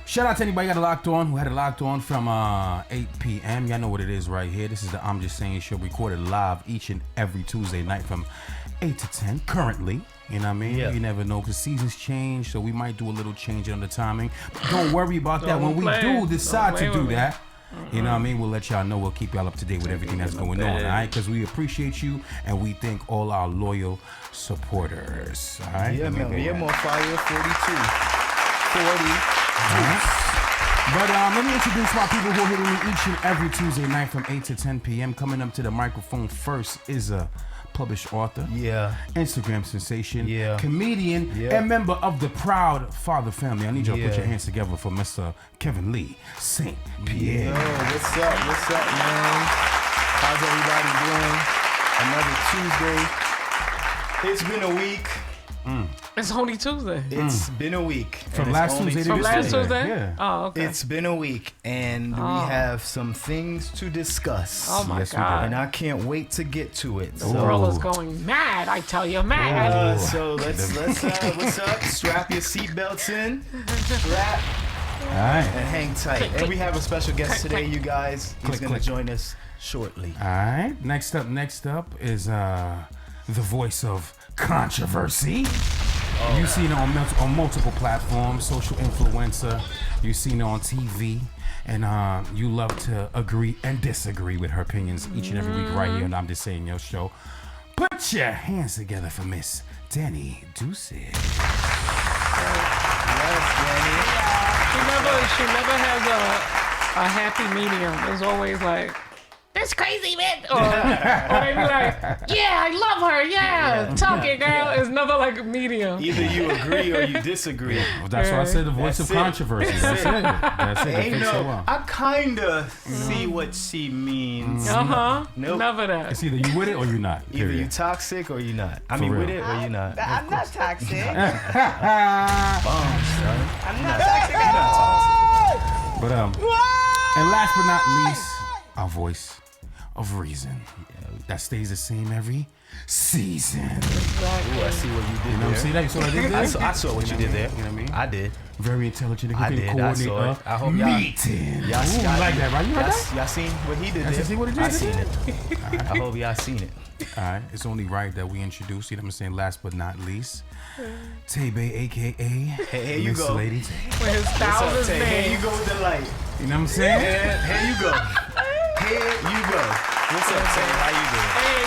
Shout out to anybody who had it locked on from 8 p.m. Y'all know what it is right here. This is the I'm Just Saying show, recorded live each and every Tuesday night from 8 to 10 currently. You know what I mean? Yeah. You never know because seasons change, so we might do a little change on the timing. Don't worry about that. When we do decide to do that, you know what I mean? We'll let y'all know. We'll keep y'all up to date with everything that's going on, all right? Because we appreciate you and we thank all our loyal supporters, all right? Yeah, man. We are more fire 42. But let me introduce my people who are hitting me each and every Tuesday night from 8 to 10 p.m. Coming up to the microphone first is a published author, Instagram sensation, comedian, and member of the Proud Father family. I need you to put your hands together for Mr. Kevin Lee St. Pierre. Yo, what's up, man? How's everybody doing? Another Tuesday. It's been a week. It's only Tuesday. It's been a week. From last Tuesday to this Tuesday? Yeah. Oh, okay. It's been a week, and we have some things to discuss. Oh, my God. And I can't wait to get to it. The world is going mad, I tell you, mad. So let's what's up? Strap your seatbelts in. Strap. All right. And hang tight. And we have a special guest today, you guys. He's going to join us shortly. All right. Next up is the voice of controversy. You've seen her on multiple platforms, social influencer. You've seen her on TV, and you love to agree and disagree with her opinions each and every week right here. And I'm Just Saying your show. Put your hands together for Miss Danny Ducey. Yes, Danny. She never has a happy medium. It's always like, this crazy man, or they be like, yeah, I love her, talk it, girl. It's never like a medium. Either you agree or you disagree. Well, that's why I said the voice of controversy. That's it. I kinda see what she means. Nope. Never that. It's either you with it or you not. Either you toxic or you not. I mean, with it or you not. I'm not toxic. I'm not toxic at all. But and last but not least, our voice of reason that stays the same every season. Ooh, I see what you did there. See that? You saw what I did there? I saw what you did there. You know what I mean? I did. Very intelligent. I did. I saw it. I hope meeting. Y'all like that, right? You heard that? Y'all seen what he did there? See what he did? I seen it. I hope y'all seen it. All right. It's only right that we introduce, you know what I'm saying, last but not least, Tay-Bay, a.k.a. Hey, you Miss go. Lady Tay. With his thousands Tay? names. Here you go with the light. You know what I'm saying? Here you go. Here you go. What's up, Tay? How you doing? Hey,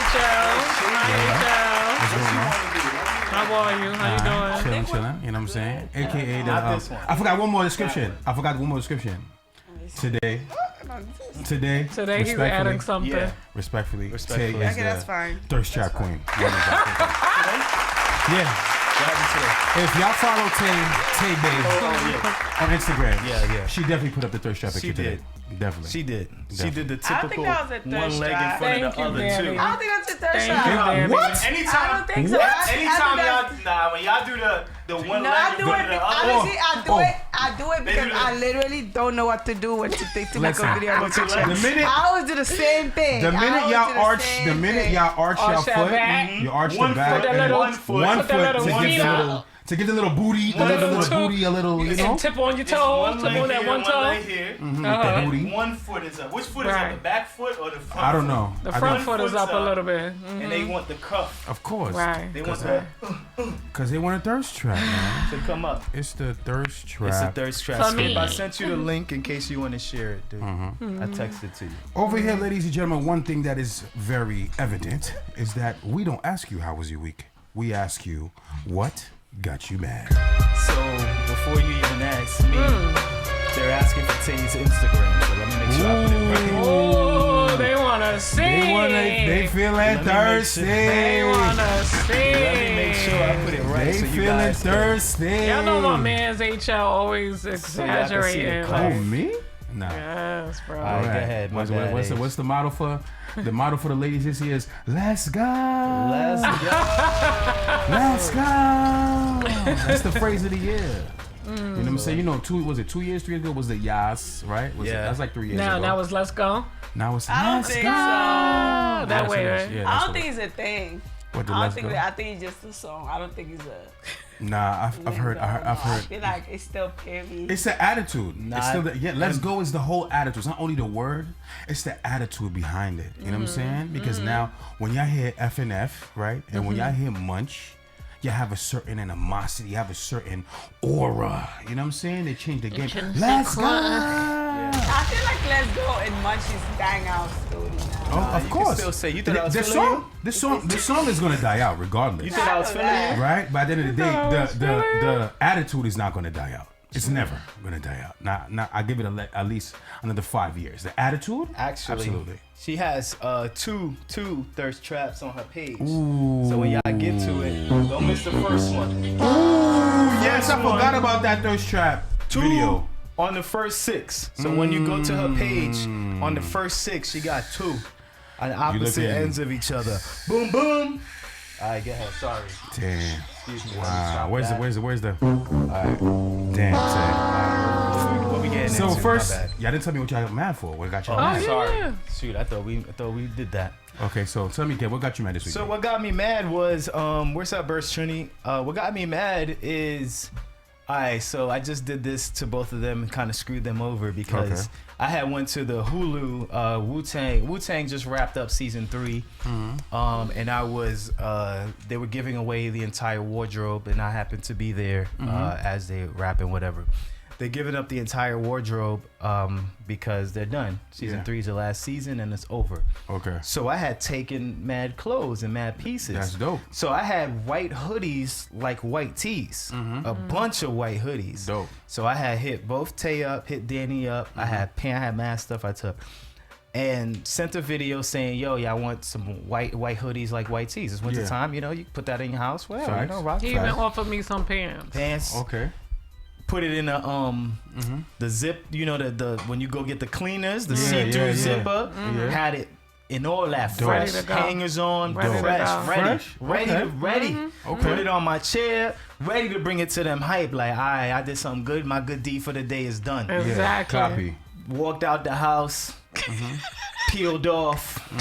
How are you? How you doing? Chilling. You know what I'm saying? A.k.a. Not this one. I forgot one more description. Today, he's adding something. Yeah. Respectfully. Respectfully. Tay is Okay, that's fine. Thirst Trap Queen. Yeah. What happened today? If y'all follow Tay Bay on Instagram, she definitely put up the thirst trap picture today. Definitely. She did. She did the I don't typical think that was a thirst one leg in trap. front of Thank the you, other Danny. two. I don't think that's a thirst Thank trap. you, Danny. What? Anytime, I don't think so. anytime I y'all, when y'all do the one No, leg I in do front it. of the other. Honestly, I do it because I literally don't know what to do when to make a video of a picture. The minute I always do the same thing. y'all arch your Arch that foot, back. you arch One the back, foot, and one foot. one Put that foot little to get feet the out. little. To get the little booty, a little, you know? And tip on your It's toes. Tip leg on that here, one toe. leg here. The booty. One foot is up. Which foot is Right. up? The back foot or the front? I don't know. The front foot is up a little bit. And they want the cuff. Of course. Right. They want the Because they want a thirst trap, man. to come up. It's the thirst trap. It's a thirst trap. For me. I sent you the link in case you want to share it, dude. I texted it to you. Over here, ladies and gentlemen, one thing that is very evident is that we don't ask you how was your week. We ask you what got you mad. So before you even ask me, they're asking for Tay's Instagram. So let me make sure I put it right. Oh, they want to see. They feeling thirsty. They want to see. Let me make sure I put it right. They so you feeling guys can- thirsty. Y'all know my man's HL always exaggerating. So y'all Oh, can see me? Nah. Yes, bro. All right, go ahead. My bad, Ace. What's the motto for the ladies this year is let's go. Let's go. Let's go. That's the phrase of the year. You know what I'm saying? You know, 2 years, 3 years ago was the yas, right? That's like 3 years ago. Now it's let's go. Now it's I don't let's think go. so. That way, right? Yeah, I that's don't what- think it's a thing. What the I let's think go? I think it's just a song. I don't think it's a. Nah, I've heard. I feel like it's still period. It's the attitude. It's still let's go is the whole attitude. It's not only the word, it's the attitude behind it. You know what I'm saying? Because now when y'all hear F and F, right? And when y'all hear munch, you have a certain animosity, you have a certain aura. You know what I'm saying? They changed the game. Let's go. I feel like Let's Go and Munch is dying out slowly now. Oh, of course. Still say you thought I was feeling you? This song is gonna die out regardless. You thought I was feeling you? Right? By the end of the day, the attitude is not gonna die out. It's never gonna die out. Now I give it at least another 5 years. The attitude, Actually, absolutely. She has two thirst traps on her page. Ooh. So when y'all get to it, don't miss the first one. Yes, I forgot about that thirst trap video. On the first 6. So when you go to her page, on the first 6, she got 2 on opposite ends of each other. Boom, boom. All right, go ahead. Sorry. Damn. Excuse me. Wow. Where's the? All right. Damn. What we getting So into? first, My bad. y'all didn't tell me what y'all got mad for. What got you Oh, mad? sorry. yeah. Shoot, I thought we did that. Okay, so tell me, Kev, what got you mad this week? So what got me mad was where's up, Burst Trini? What got me mad is alright, so I just did this to both of them and kind of screwed them over because I had went to the Hulu Wu-Tang. Wu-Tang just wrapped up season 3. And I was they were giving away the entire wardrobe and I happened to be there as they rapping whatever. They're giving up the entire wardrobe because they're done. Season 3 is the last season and it's over. Okay. So I had taken mad clothes and mad pieces. That's dope. So I had white hoodies like white tees. A bunch of white hoodies. Dope. So I had hit both Tay up, hit Danny up. I had mad stuff I took. And sent a video saying, yo, y'all want some white hoodies like white tees. It's winter time, you know, you put that in your house. Well, you know, rock He even offered me some pants. Okay. Put it in a the zip, you know, the when you go get the cleaners, the see-through zipper. Had it in all that fresh hangers on, ready. Put it on my chair, ready to bring it to them hype. Like, all right, I did something good. My good deed for the day is done. Exactly. Copy. Walked out the house, peeled off.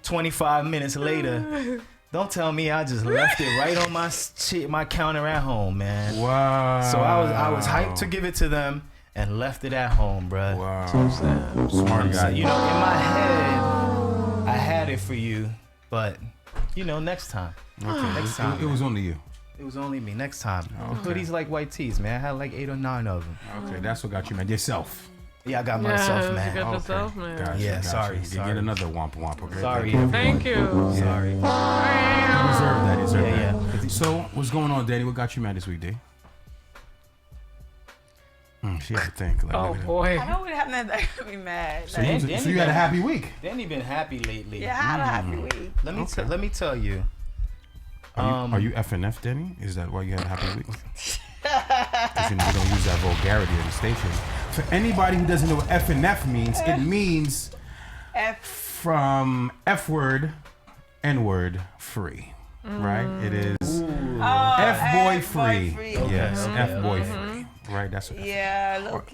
25 minutes later. Don't tell me I just left it right on my counter at home, man. Wow. So I was hyped to give it to them and left it at home, bruh. Wow. Smart guy. So, you know, in my head, I had it for you, but you know, next time. Okay. Next time. It was only you. It was only me. Next time. Okay. Hoodies like white tees, man. I had like 8 or 9 of them. Okay, that's what got you mad. Yourself. Yeah, I got myself, man. You got yourself, man. Gotcha, Yeah, gotcha. sorry, You sorry. get another womp womp, okay? Sorry. Thank you. Sorry. You deserve that. You deserve Yeah, that. yeah. So, what's going on, Danny? What got you mad this week, D? She had to think. Like, Oh look at boy. I don't really have nothing that got me mad. So you had a happy week. Danny been happy lately. Yeah, I had a happy week. Let me tell you. Are you FNF, Danny? Is that why you had a happy week? Because you don't use that vulgarity in the station. For anybody who doesn't know what FNF means, it means from F word, N word free. Right? It is F boy free. Yes, F boy free. Right? That's what look,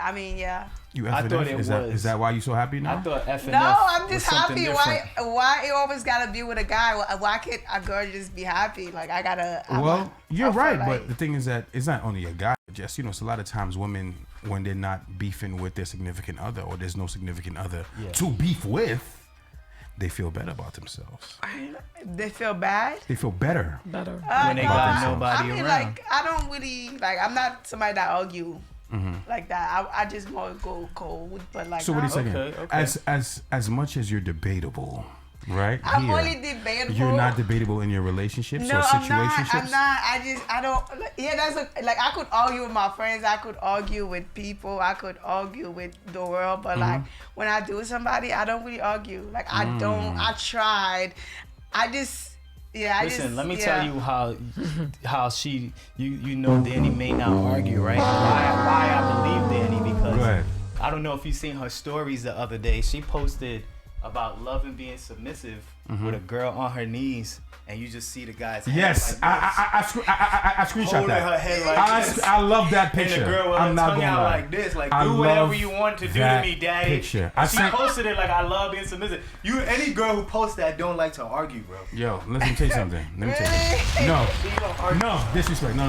I mean, yeah. You I thought FNF? it Is that why you so happy now? I thought FNF No, I'm just was something happy. different. Why it always gotta be with a guy? Why can't a girl just be happy? Like I gotta. Well, you're I feel right, like- but the thing is that it's not only a guy. Just it's a lot of times women when they're not beefing with their significant other or there's no significant other to beef with, they feel better about themselves. They feel bad. They feel better. Better. When they got nobody I mean, around. like I don't really like. I'm not somebody that argue like that. I just more go cold. But like, So what are you saying? Okay. As much as you're debatable, right? I'm here, only debatable. You're not debatable in your relationships No, or I'm situationships. not. I don't. Yeah, that's like I could argue with my friends. I could argue with people. I could argue with the world. But like when I do with somebody, I don't really argue. Like I don't. I tried. I just. Yeah. Listen, let me tell you how she you know Danny may not argue, right? Why I believe Danny because Go ahead. I don't know if you seen her stories the other day. She posted about love and being submissive with a girl on her knees. And you just see the guy's head Yes, like I screenshot holding that. her head like this. I love that picture. And the girl with her tongue out like this, like do whatever you want to do to me, daddy. Picture. She posted it like I love being submissive. Any girl who posts that don't like to argue, bro. Yo, let me tell you something. No, disrespect. No.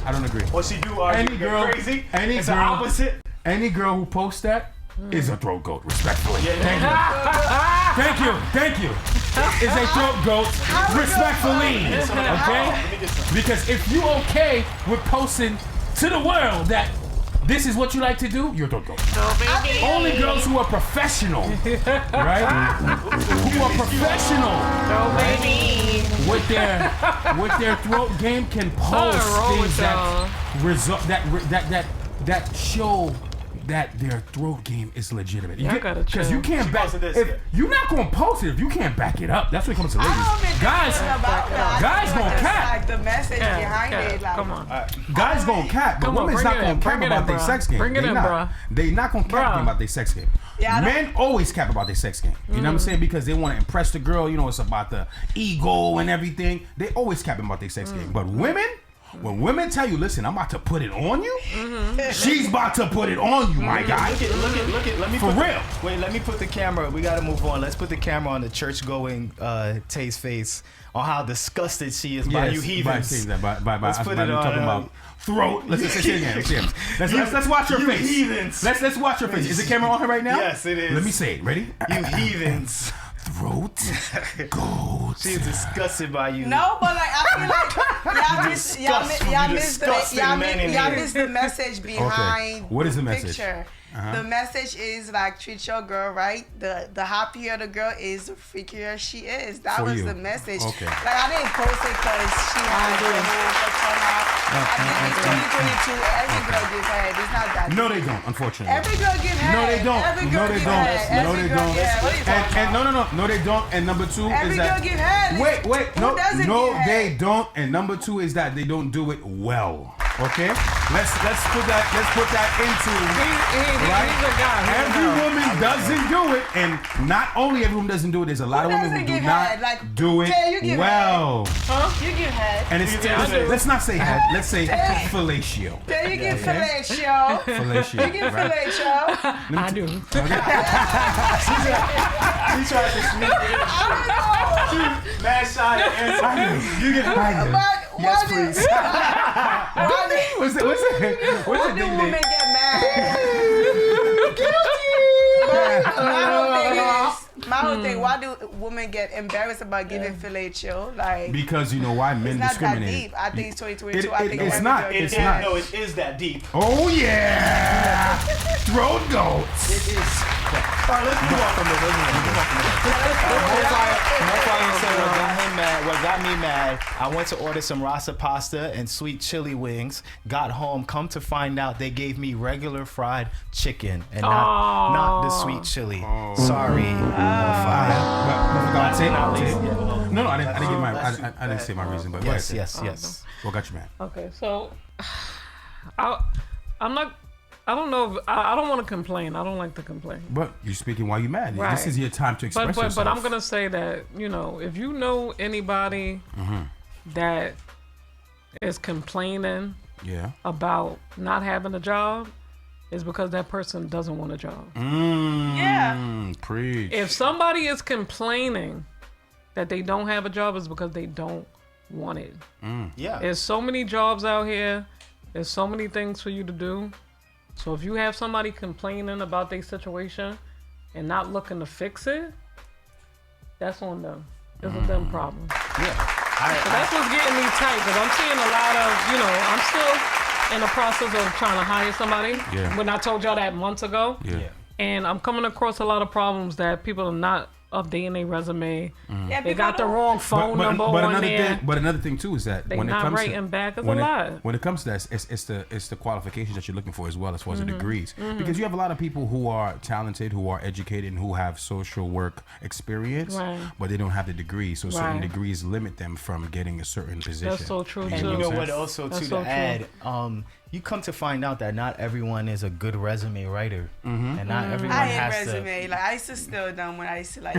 I don't agree. Or she do argue. Any girl, crazy. Any it's girl, the opposite. Any girl who posts that is a throat goat, respectfully. Thank you. Is a throat goat, respectfully. Okay? Because if you okay with posting to the world that this is what you like to do, you're a throat goat. Only girls who are professional, right? Who are professional, with their throat game can post things that show that their throat game is legitimate. Because you can't back it. If you're not gonna post it, if you can't back it up, that's what comes to ladies. Guys gonna cap. Like the message behind it. Like, come on. Guys gonna cap, but women's not gonna cap about their sex game. Bring it in, bro. They not gonna cap about their sex game. Men always cap about their sex game. You know what I'm saying? Because they want to impress the girl. You know, it's about the ego and everything. They always cap about their sex game. But women. When women tell you, listen, I'm about to put it on you, she's about to put it on you, my guy. Look at. Let me Wait, let me put the camera. We gotta move on. Let's put the camera on the church-going Tay's face on how disgusted she is by you heathens. Let's put it on. Talking about throat. Let's say it again. Let's watch her face. Heathens. Let's watch her face. Is the camera on her right now? Yes, it is. Let me say it. Ready? You heathens. Throat goat. She is disgusted by you. No, but like I feel like y'all miss the message behind what is the message? Picture. The message is like treat your girl right. The happier the girl is, the freakier she is. That was the message. Okay. Like I didn't post it because she had the whole turn out. I think it's 2022. Every girl gives head. It's not that. No, they don't. Unfortunately. Every girl gives head. No, they don't. Every girl gives head. No, they don't. No, they don't. And number two every is that. Every girl give head. Wait. No, they don't. And number two is that they don't do it well. Okay. Let's put that into. He's a guy. Every woman doesn't do it, and not only every woman doesn't do it. There's a lot of women who do not do it well. Huh? You give head. And it's let's not say head. Let's say fellatio. Then you give fellatio. Fellatio. You give fellatio. I do. She tried to sneak it. I don't know. Mad shy to answer. You get Yes, please. What's Why do women get mad? My whole thing, why do women get embarrassed about giving fellatio? Like, because you know why men it's not discriminate. that deep. I think it's 2022. I think it's not. It's not. No, it is that deep. Oh yeah, throat goats. It is. All right, let's move on from this. What got me mad, I went to order some rasa pasta and sweet chili wings. Got home, come to find out they gave me regular fried chicken and not the sweet chili. Sorry. No, I didn't give my. I didn't say my reason, but yes. What got you mad? Okay, so I'm not. I don't know. I don't want to complain. I don't like to complain. But you're speaking while you're mad. Right. This is your time to express yourself. But I'm gonna say that, you know, if you know anybody that is complaining about not having a job, it's because that person doesn't want a job. Preach. If somebody is complaining that they don't have a job, it's because they don't want it. Yeah. There's so many jobs out here. There's so many things for you to do. So if you have somebody complaining about their situation and not looking to fix it, that's on them. It's a them problem. Yeah. So that's what's getting me tight, because I'm seeing a lot of, you know, I'm still in the process of trying to hire somebody. Yeah. When I told y'all that months ago. Yeah. And I'm coming across a lot of problems that people are not updating their resume. Yeah, they got the wrong phone number on there. But another thing too is that they when it not comes writing to back is a lot. When it comes to that, it's the qualifications that you're looking for as well as far as the degrees. Because you have a lot of people who are talented, who are educated, and who have social work experience, but they don't have the degree. So certain degrees limit them from getting a certain position. That's so true too. And you know what? Also, to add, you come to find out that not everyone is a good resume writer, and not everyone I has hate resume. to. Like I used to steal them when I used to like.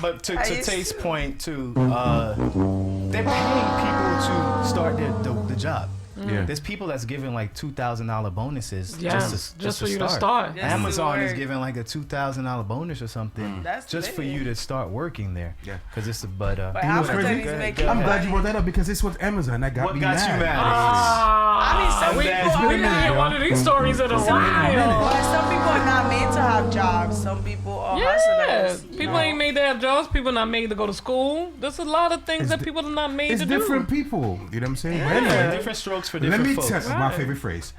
But to used Tate's to. point too, they're paying people to start the job. Yeah. There's people that's giving like $2,000 bonuses just for you to start. start. Just to Amazon is work. giving like a $2,000 bonus or something That's just for lit. you to start working there. Yeah. Because it's a But You know what's Amazon crazy? needs to make Go you I'm ahead. glad you brought that up because this was Amazon that got What me got mad. you mad? I mean, some we people we are didn't not. hear one of these stories in a while. But some people are not made to have jobs. Some people are Yeah, hustlers. people ain't made to have jobs. People not made to go to school. There's a lot of things that people are not made It's to different do. people. You know what I'm saying? But Yeah, anyway, different strokes for let different me folks. tell my Right. favorite phrase.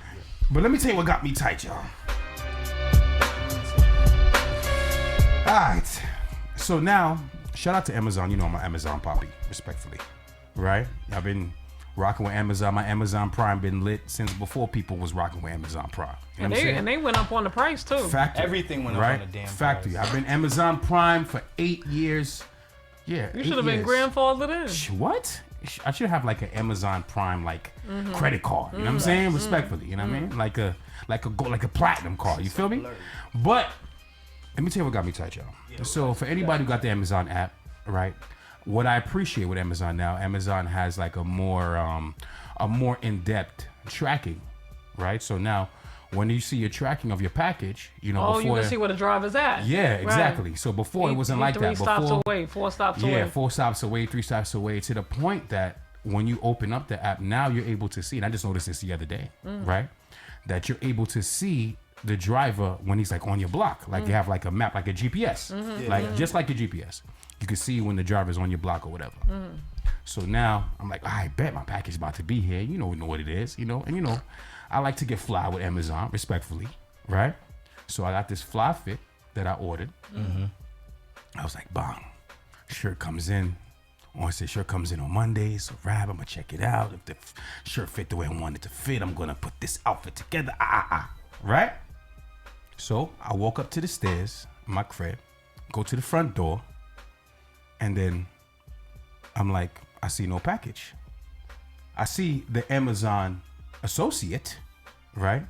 But let me tell you what got me tight, y'all. All right. So now, shout out to Amazon. You know I'm an Amazon poppy, respectfully. Right? I've been rocking with Amazon. My Amazon Prime been lit since before people was rocking with Amazon Prime. You know And what I'm saying? they went up on the price too. Factory. Everything went up right? on the damn Factory. price. I've been Amazon Prime for 8 years. Yeah. You 8 should have been years. grandfathered in. What? I should have like an Amazon Prime like credit card. You know what I'm saying? Respectfully, you know what I mean? Like a platinum card. You feel me? But let me tell you what got me tight, y'all. So for anybody who got the Amazon app, right? What I appreciate with Amazon now, Amazon has like a more in-depth tracking, right? So now when you see your tracking of your package, you know, Oh, you before can see where the driver's at. yeah, Right. exactly. So before it wasn't like that. 3 stops Before away, 4 stops yeah, away. 4 stops away, 3 stops away, to the point that when you open up the app, now you're able to see, and I just noticed this the other day, right? That you're able to see the driver when he's like on your block. Like you have like a map, like a GPS. Like just like a GPS. You can see when the driver's on your block or whatever. So now I'm like, I bet my package is about to be here. You know what it is, you know? And you know, I like to get fly with Amazon, respectfully, right? So I got this fly fit that I ordered. I was like, bang, shirt comes in. I said shirt comes in on Monday, so I'm gonna check it out. If the shirt fit the way I want it to fit, I'm gonna put this outfit together. Right? So I walk up to the stairs in my crib, go to the front door, and then I'm like, I see no package. I see the Amazon associate, right?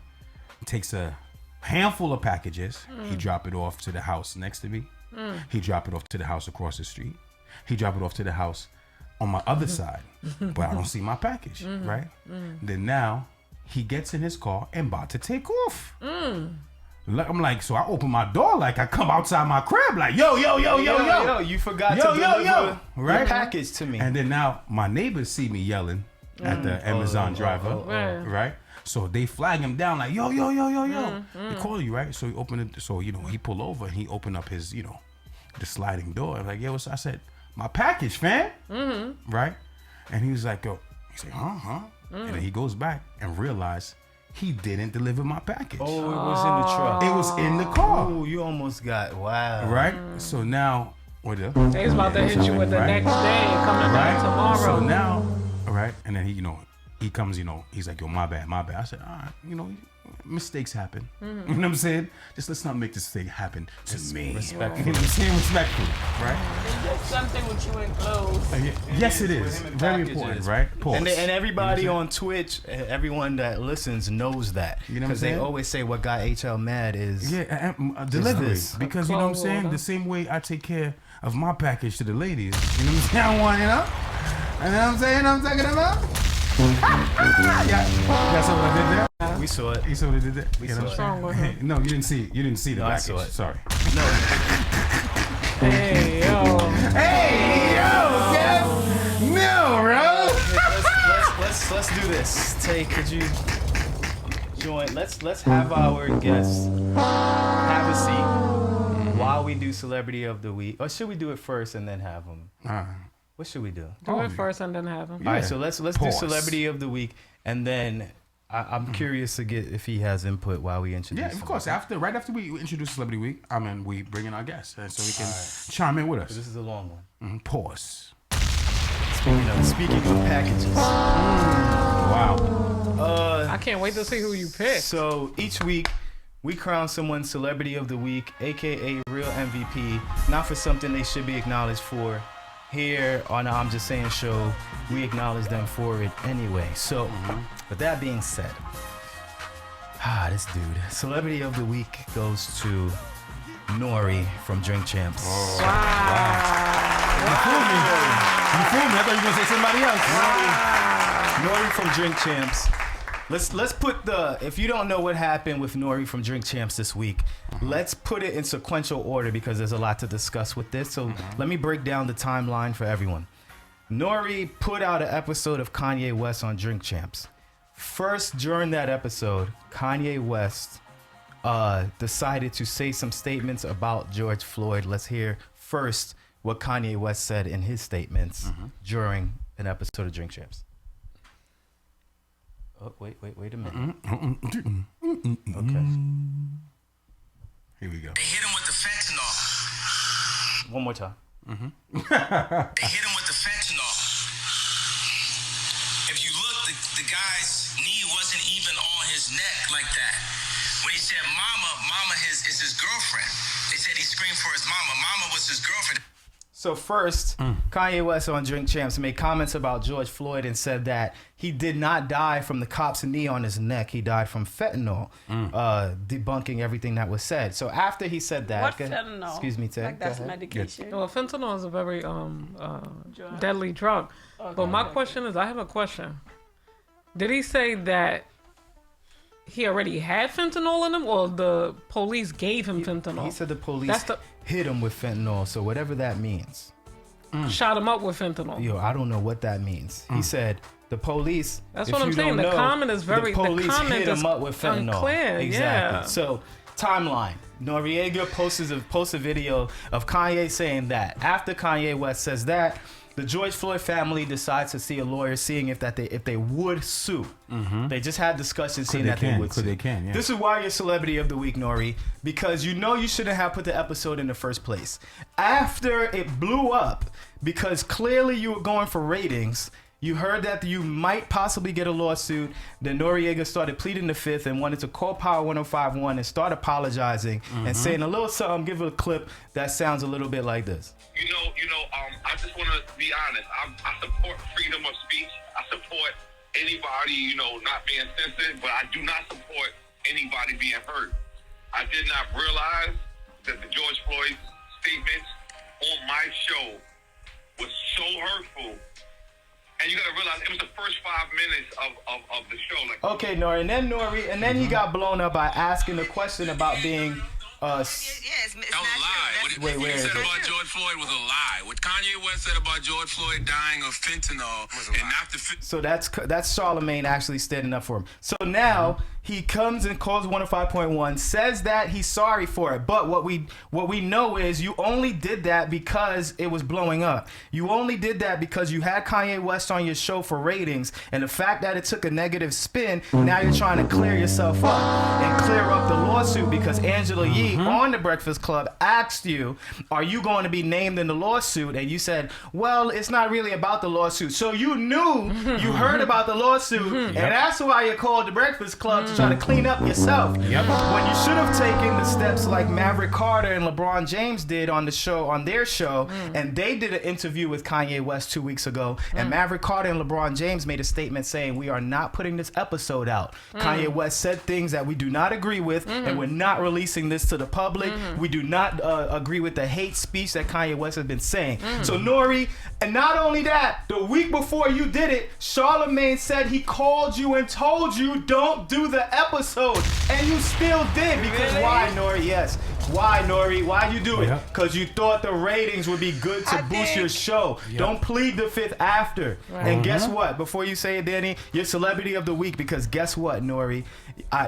Takes a handful of packages. He drop it off to the house next to me. He drop it off to the house across the street. He drop it off to the house on my other side, but I don't see my package, right? Then now he gets in his car and about to take off. I'm like, so I open my door, like I come outside my crib, like yo, you forgot Yo, to yo, deliver yo. Right? your package to me. And then now my neighbors see me yelling at the Amazon driver, right? So they flag him down like yo. They call you, right? So he opened it. So you know he pulled over and he opened up his the sliding door. I'm like yo, I said my package, fam, right? And he was like yo, he's like huh, and then he goes back and realized he didn't deliver my package. Oh, it was in the truck. It was in the car, Oh, you almost got right? So now what the? They's about to hit you with the Right. next day, coming back tomorrow. So now, right, and then he comes, he's like, yo, my bad. I said, all right, mistakes happen. You know what I'm saying? Just let's not make this thing happen to me. Respectfully. You know what I'm saying? Respectfully, right? There's something with you in clothes. Yes, it with is. him and Very packages. important, right? Pause. And everybody You know what on Twitch, everyone that listens knows that. You know what I'm Because they saying? always say what got HL mad is. Yeah, delivery. this. Because you know what I'm saying? Cold. The same way I take care of my package to the ladies. You know what I'm saying? I want, You know what I'm saying? I'm talking about? Yeah, saw what I did there? We saw it. You saw what I did there? We You know saw what it. I'm Wrong saying? with him? No, you didn't see it. You didn't see the No, I package. saw it. Sorry. Hey, yo. Hey, yo, Kev. No, bro. Let's do this. Tay, could you join? Let's have our guests have a seat while we do Celebrity of the Week. Or should we do it first and then have them? What should we do? Do it first and then have him. Yeah. All right, so let's do Pause. Celebrity of the Week, and then I'm curious to get if he has input while we introduce. Yeah, of him. course. Right after we introduce Celebrity Week, we bring in our guests, and so we can chime in with us. This is a long one. Pause. Speaking of packages, Wow. I can't wait to see who you pick. so each week we crown someone Celebrity of the Week, aka real MVP, not for something they should be acknowledged for. here on the I'm Just Saying show, we acknowledge them for it anyway. So, with that being said, this dude, Celebrity of the Week goes to NORE from Drink Champs. Oh, wow. You fooled me. I thought you were going to say somebody else. NORE from Drink Champs. Let's put if you don't know what happened with NORE from Drink Champs this week, let's put it in sequential order because there's a lot to discuss with this. So let me break down the timeline for everyone. NORE put out an episode of Kanye West on Drink Champs. First, during that episode, Kanye West decided to say some statements about George Floyd. Let's hear first what Kanye West said in his statements during an episode of Drink Champs. Oh, wait a minute. Okay. Here we go. They hit him with the fentanyl. One more time. They hit him with the fentanyl. If you look, the guy's knee wasn't even on his neck like that. When he said mama is his girlfriend. They said he screamed for his mama. Mama was his girlfriend. So first, Kanye West on Drink Champs made comments about George Floyd and said that he did not die from the cop's knee on his neck. He died from fentanyl, debunking everything that was said. So after he said that, What fentanyl? Excuse me, Ted. Like that's medication. Well, fentanyl is a very deadly drug. Okay. But my question is, I have a question. Did he say that he already had fentanyl in him, or the police gave him fentanyl? He said the police hit him with fentanyl. So whatever that means. Shot him up with fentanyl. Yo, I don't know what that means. He said the police. That's what I'm saying. The comment is very. The police the comment hit is him up with fentanyl. unclear. Exactly. Yeah. So timeline. Noriega posts a video of Kanye saying that. After Kanye West says that, the George Floyd family decides to see a lawyer, seeing if they would sue. They just had discussions saying that they would sue. Yeah. This is why you're Celebrity of the Week, NORE, because you shouldn't have put the episode in the first place. After it blew up, because clearly you were going for ratings, you heard that you might possibly get a lawsuit. Then Noriega started pleading the fifth and wanted to call Power 105.1 and start apologizing and saying a little something. Give it a clip that sounds a little bit like this. I just want to be honest. I support freedom of speech. I support anybody, not being censored, but I do not support anybody being hurt. I did not realize that the George Floyd statements on my show was so hurtful. And you gotta realize it was the first 5 minutes of the show. Okay, Nori, and then he got blown up by asking the question about being That was a lie. What he said about George Floyd was a lie. What Kanye West said about George Floyd dying of fentanyl and not the So that's Charlemagne actually standing up for him. So now he comes and calls 105.1, says that he's sorry for it. But what we know is you only did that because it was blowing up. You only did that because you had Kanye West on your show for ratings, and the fact that it took a negative spin, now you're trying to clear yourself up and clear up the lawsuit because Angela Yee on The Breakfast Club asked you, are you going to be named in the lawsuit? And you said, well, it's not really about the lawsuit. So you knew, you heard about the lawsuit, and that's why you called The Breakfast Club to try to clean up yourself. When you should have taken the steps like Maverick Carter and LeBron James did on their show, and they did an interview with Kanye West 2 weeks ago, and Maverick Carter and LeBron James made a statement saying, we are not putting this episode out. Kanye West said things that we do not agree with, and we're not releasing this to the public. We do not agree with the hate speech that Kanye West has been saying. So Nori, and not only that, the week before you did it, Charlemagne said he called you and told you don't do the episode, and you still did. Because why, Nori? Yes. Why, Nori? Why'd you do it? Because you thought the ratings would be good to boost your show. Don't plead the fifth after. And guess what? Before you say it, Danny, you're Celebrity of the Week, because guess what, Nori? I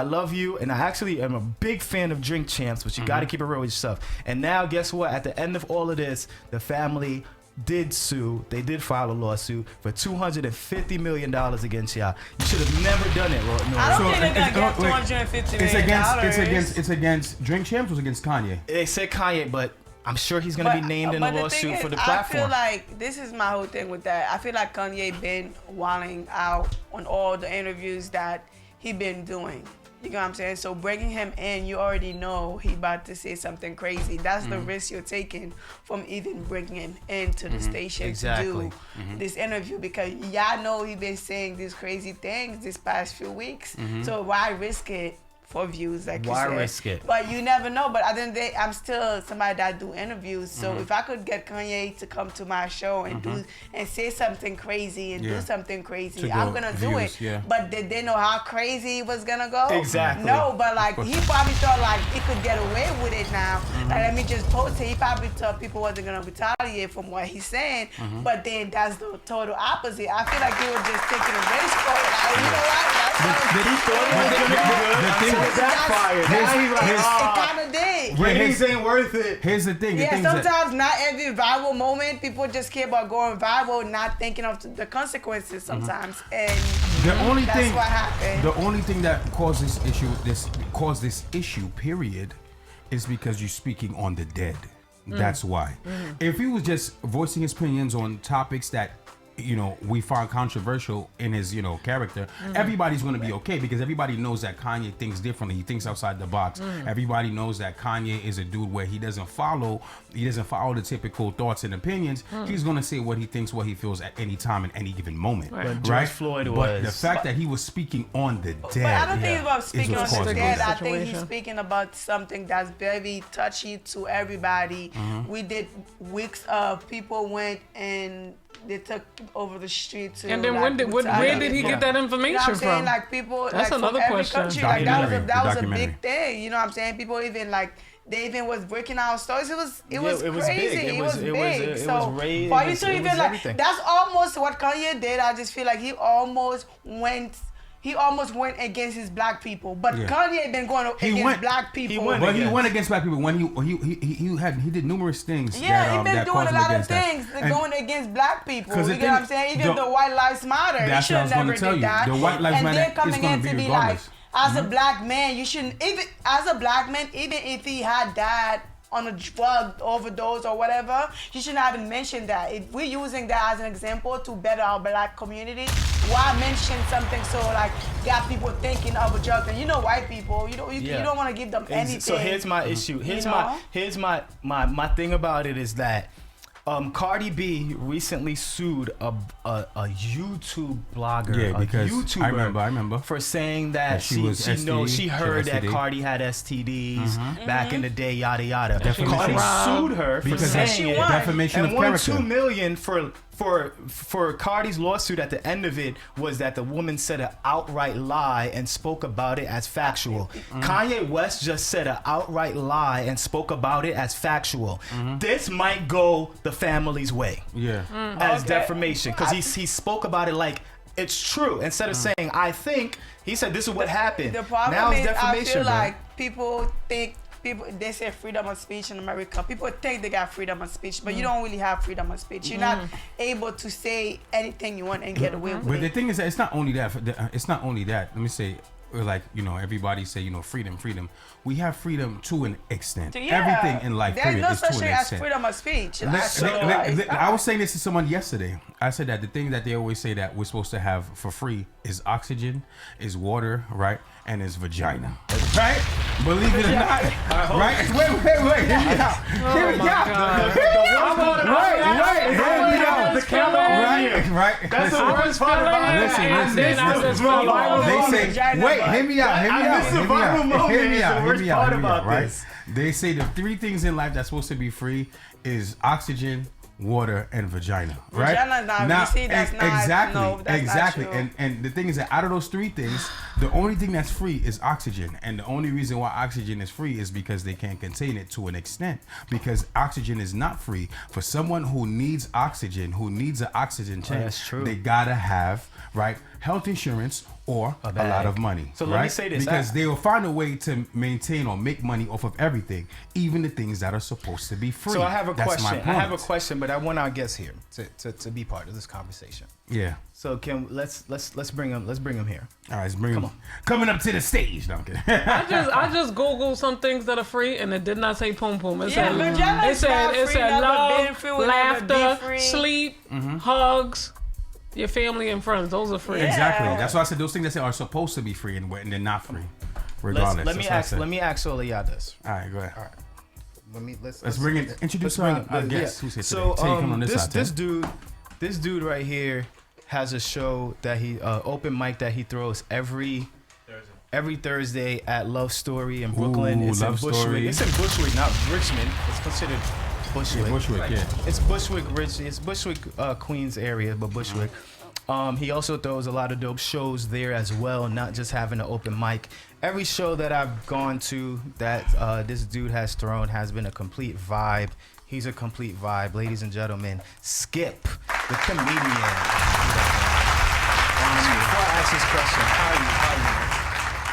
love you, and I actually am a big fan of Drink Champs, but you got to keep it real with yourself. And now, guess what? At the end of all of this, the family did sue. They did file a lawsuit for $250 million against y'all. You should have never done it, Nori. I don't think they're gonna get $250 million. It's against Drink Champs or it's against Kanye? They said Kanye, but I'm sure he's gonna be named in the lawsuit for the platform. I feel like this is my whole thing with that. I feel like Kanye been wilding out on all the interviews that he been doing. You know what I'm saying? So bringing him in, you already know he about to say something crazy. That's the risk you're taking from even bringing him into the station to do this interview, because y'all know he been saying these crazy things this past few weeks. So why risk it for views, like you said? Why risk it? But you never know. But at the end of the day, I'm still somebody that do interviews. So if I could get Kanye to come to my show and do and say something crazy and do something crazy, I'm gonna do it. Yeah. But did they know how crazy it was gonna go? Exactly. No, but like he probably thought like he could get away with it now. Like, let me just post it. He probably thought people wasn't gonna retaliate from what he's saying. But then that's the total opposite. I feel like he was just taking a risk for it. Like, you know what? Did he thought it was gonna be good? It backfired. Now he's like, It kind of did. ratings ain't worth it. Here's the thing. Yeah, sometimes not every viral moment, people just care about going viral, not thinking of the consequences sometimes. And The only that's thing, what happened. the only thing that caused this issue, period, is because you're speaking on the dead. That's why. If he was just voicing his opinions on topics that, you know, we find controversial in his, you know, character, everybody's going to be okay, because everybody knows that Kanye thinks differently. He thinks outside the box. Everybody knows that Kanye is a dude where he doesn't follow the typical thoughts and opinions. He's going to say what he thinks, what he feels at any time in any given moment. But Right? George Floyd But was. the fact that he was speaking on the dead. But I don't think it's about is speaking what's on the causing dead. this. I think he's Situation. speaking about something that's very touchy to everybody. We did weeks of people went and they took over the street to. And then like, where did he yeah. get that You know information what I'm saying? from? Like people, That's like another from every question. country, like that was a Documentary. big thing. You know what I'm saying? People even like. They even was breaking out stories. It was it was crazy. big. It was big. It So was raised. for you to It even was like everything. that's almost what Kanye did. I just feel like he almost went against his black people. But Yeah. Kanye been going against went- black people. went But he against. went against black people when he did numerous things. Yeah, that, he been that doing a caused him lot of against that. things And going against black people. 'Cause You the get what thing- I'm saying? Even the White Lives Matter. That's He what I should was never gonna tell did you. that. The White Lives and Matter then is coming gonna in be to be regardless. like, as a black man, you shouldn't even as a black man, even if he had died on a drug overdose or whatever, you shouldn't have mentioned that. If we're using that as an example to better our black community, why mention something so like got people thinking of a drug? And you know, white people, you don't want to give them anything. So here's my issue. Here's know? my thing about it is that Cardi B recently sued a YouTube blogger, Yeah, because a YouTuber, I remember. for saying that she was STD, she heard that STD. Cardi had STDs back in the day, yada yada. Defamation. Cardi sued her for Because saying she it, won. defamation and of won character. $2 million for Cardi's lawsuit. At the end of it was that the woman said an outright lie and spoke about it as factual. Kanye West just said an outright lie and spoke about it as factual. This might go the family's way Yeah. as Okay. defamation, because he spoke about it like it's true instead of saying I think. He said this is what happened. The problem now it's is, I defamation, feel bro. like people think they say freedom of speech in America. People think they got freedom of speech, but you don't really have freedom of speech. You're not able to say anything you want and get away with But the it. thing is that it's not only that. It's not only that. Let me say, like, you know, everybody say, you know, freedom. We have freedom to an extent. Yeah. Everything in life, There's period, no is such to thing an as extent. freedom of speech. I I was saying this to someone yesterday. I said that the thing that they always say that we're supposed to have for free is oxygen, is water, right, and is vagina, right? Believe it or not, right? Wait. Hear me out. Hear me out. Right. That's the worst part about it. Listen. And then I just felt like, They say, Vagina, wait, but- hear me out. This survival moment is the worst part about right? this. They say the three things in life that's supposed to be free is oxygen, water, and vagina, right? Vagina is not free. See, that's not- exactly, no, that's not exactly. true. And the thing is that out of those three things, the only thing that's free is oxygen, and the only reason why oxygen is free is because they can't contain it to an extent. Because oxygen is not free. For someone who needs oxygen, who needs an oxygen tank, that's true. they gotta have health insurance or a bag. lot of money. So let me say this, because they will find a way to maintain or make money off of everything, even the things that are supposed to be free. So I have a That's my question. I have a point. question, but I want our guests here to be part of this conversation. Yeah. So let's bring him here. All right, let's bring him coming up to the stage. No, I'm kidding. I just googled some things that are free, and it did not say pum pum. It Yeah, said vagina it is said not it free, said never been love, free, will never be laughter, free. sleep, hugs, your family and friends. Those are free. Yeah. Exactly. That's why I said those things that say are supposed to be free and they're not free. regardless. Let me ask all of y'all this. All right, go ahead. All right. Let's bring it. Introduce our guest. Who's here so today? this dude right here has a show that he open mic that he throws every Thursday at Love Story in Brooklyn. Ooh, it's in Love Bushwick. Story. It's in Bushwick, not Richmond. It's considered Bushwick. Yeah, Bushwick, yeah. It's Bushwick, It's Bushwick, Queens area, but Bushwick. He also throws a lot of dope shows there as well, not just having an open mic. Every show that I've gone to that this dude has thrown has been a complete vibe. He's a complete vibe. Ladies and gentlemen, Skip, the comedian. Before I ask this question, how are you?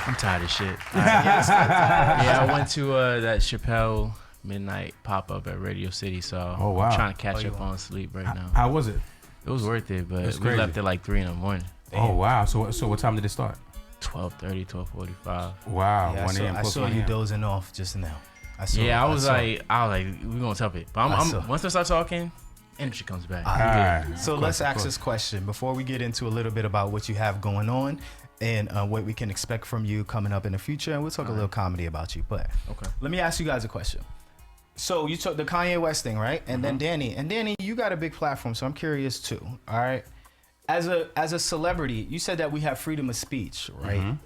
I'm tired of shit. Yeah, I went to that Chappelle midnight pop-up at Radio City, so I'm trying to catch up on sleep right now. How was it? It was worth it, but we left at like 3 in the morning. Oh, wow. So what time did it start? 12:30, 12:45. Wow. Yeah, 1 a.m. I saw you dozing off just now. I was like, we're gonna tell it. But once I start talking, energy comes back. Right. So let's ask this question before we get into a little bit about what you have going on and what we can expect from you coming up in the future, and we'll talk a little comedy about you. But let me ask you guys a question. So you took the Kanye West thing, right? And then Danny, you got a big platform, so I'm curious too. All right. As a celebrity, you said that we have freedom of speech, right?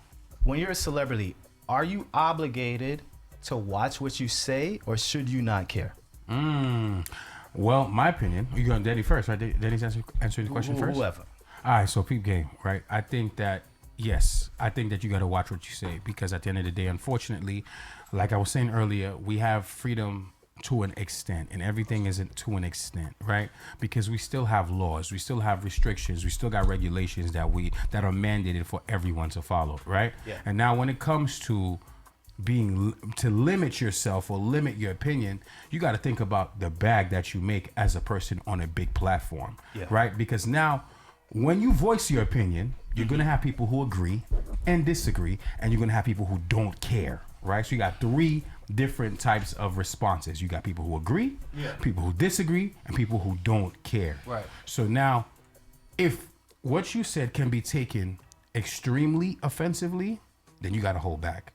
When you're a celebrity, are you obligated to watch what you say, or should you not care? Well, my opinion. You going Danny first, right? Danny's answering the question first. Whoever. All right. So peep game, right? I think that yes, I think that you got to watch what you say, because at the end of the day, unfortunately, like I was saying earlier, we have freedom to an extent, and everything isn't to an extent, right? Because we still have laws, we still have restrictions, we still got regulations that are mandated for everyone to follow, right? Yeah. And now when it comes to to limit yourself or limit your opinion, you got to think about the bag that you make as a person on a big platform, right? Because now when you voice your opinion, you're going to have people who agree and disagree, and you're going to have people who don't care, right? So you got 3 different types of responses. You got people who agree, people who disagree, and people who don't care. Right. So now, if what you said can be taken extremely offensively, then you got to hold back.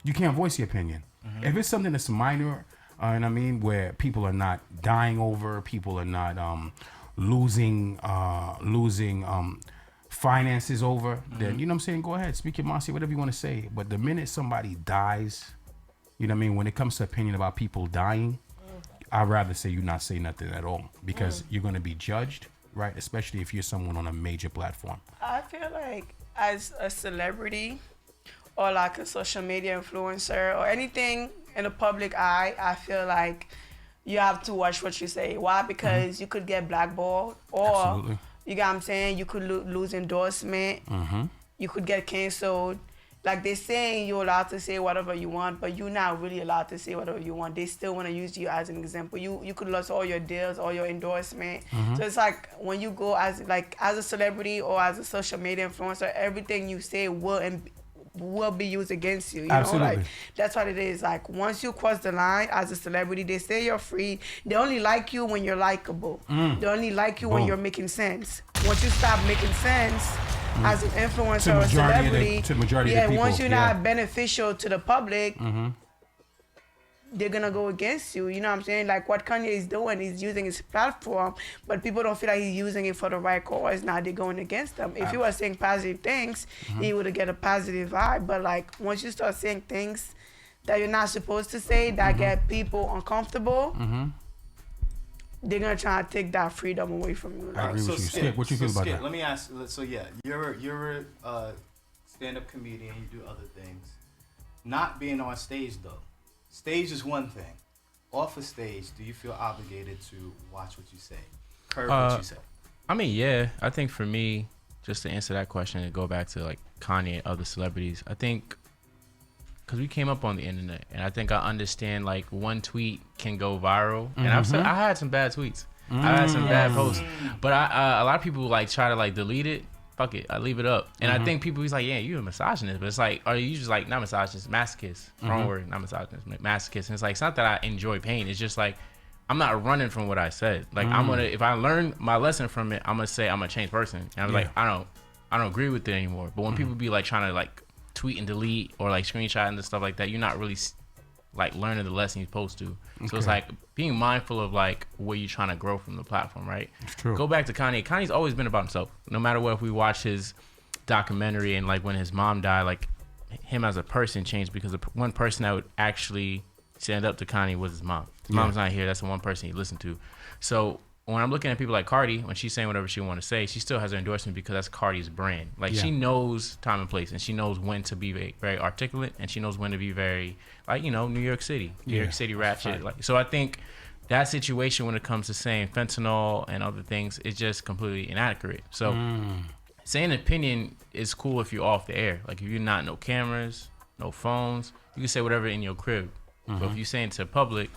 You can't voice your opinion. If it's something that's minor, and I mean, where people are not dying over, people are not losing finances over, then you know what I'm saying, go ahead, speak your mind, say whatever you want to say. But the minute somebody dies, you know what I mean, when it comes to opinion about people dying, I'd rather say you not say nothing at all, because you're going to be judged, right? Especially if you're someone on a major platform. I feel like as a celebrity or like a social media influencer or anything in the public eye, I feel like you have to watch what you say. Why? Because you could get blackballed, or Absolutely. you got what I'm saying, you could lose endorsement, you could get canceled. Like, they're saying you're allowed to say whatever you want, but you're not really allowed to say whatever you want. They still want to use you as an example. You could lose all your deals, all your endorsement. So it's like when you go as a celebrity or as a social media influencer, everything you say will be used against you. You know, like, that's what it is. Like, once you cross the line as a celebrity, they say you're free. They only like you when you're likable. They only like you when you're making sense. Once you stop making sense as an influencer or a celebrity, to the majority of the people, once you're not beneficial to the public, they're gonna go against you. You know what I'm saying? Like what Kanye is doing, he's using his platform, but people don't feel like he's using it for the right cause. Now they're going against him. If he was saying positive things, he would get a positive vibe. But like once you start saying things that you're not supposed to say, that get people uncomfortable, they're gonna try to take that freedom away from you. I agree with you. Skip, what you feel about that? Let me ask. So yeah, you're a stand-up comedian. You do other things. Not being on stage though. Stage is one thing. Off of stage, do you feel obligated to watch what you say, curb what you say? I mean, yeah. I think for me, just to answer that question and go back to like Kanye and other celebrities, I think because we came up on the internet, and I think I understand like one tweet can go viral, and I had some bad tweets, I had some bad posts, but a lot of people like try to like delete it. Fuck it, I leave it up, and I think people he's like, yeah, you a misogynist, but it's like, are you just like not misogynist, masochist? Wrong word, not misogynist, masochist. And it's like, it's not that I enjoy pain. It's just like I'm not running from what I said. Like I'm gonna, if I learn my lesson from it, I'm gonna say I'm a changed person. And I'm like, I don't agree with it anymore. But when people be like trying to like tweet and delete or like screenshot and stuff like that, you're not really like learning the lesson you're supposed to. So it's like being mindful of like where you're trying to grow from the platform, right? It's true. Go back to Kanye. Kanye's always been about himself. No matter what, if we watch his documentary and like when his mom died, like him as a person changed because the one person that would actually stand up to Kanye was his mom. His mom's not here. That's the one person he listened to. So when I'm looking at people like Cardi, when she's saying whatever she want to say, she still has her endorsement because that's Cardi's brand. Like she knows time and place, and she knows when to be very, very articulate, and she knows when to be very, like, you know, New York City ratchet. Like, so I think that situation when it comes to saying fentanyl and other things is just completely inaccurate. So saying an opinion is cool if you're off the air. Like if you're not no cameras, no phones, you can say whatever in your crib. But if you say it to public,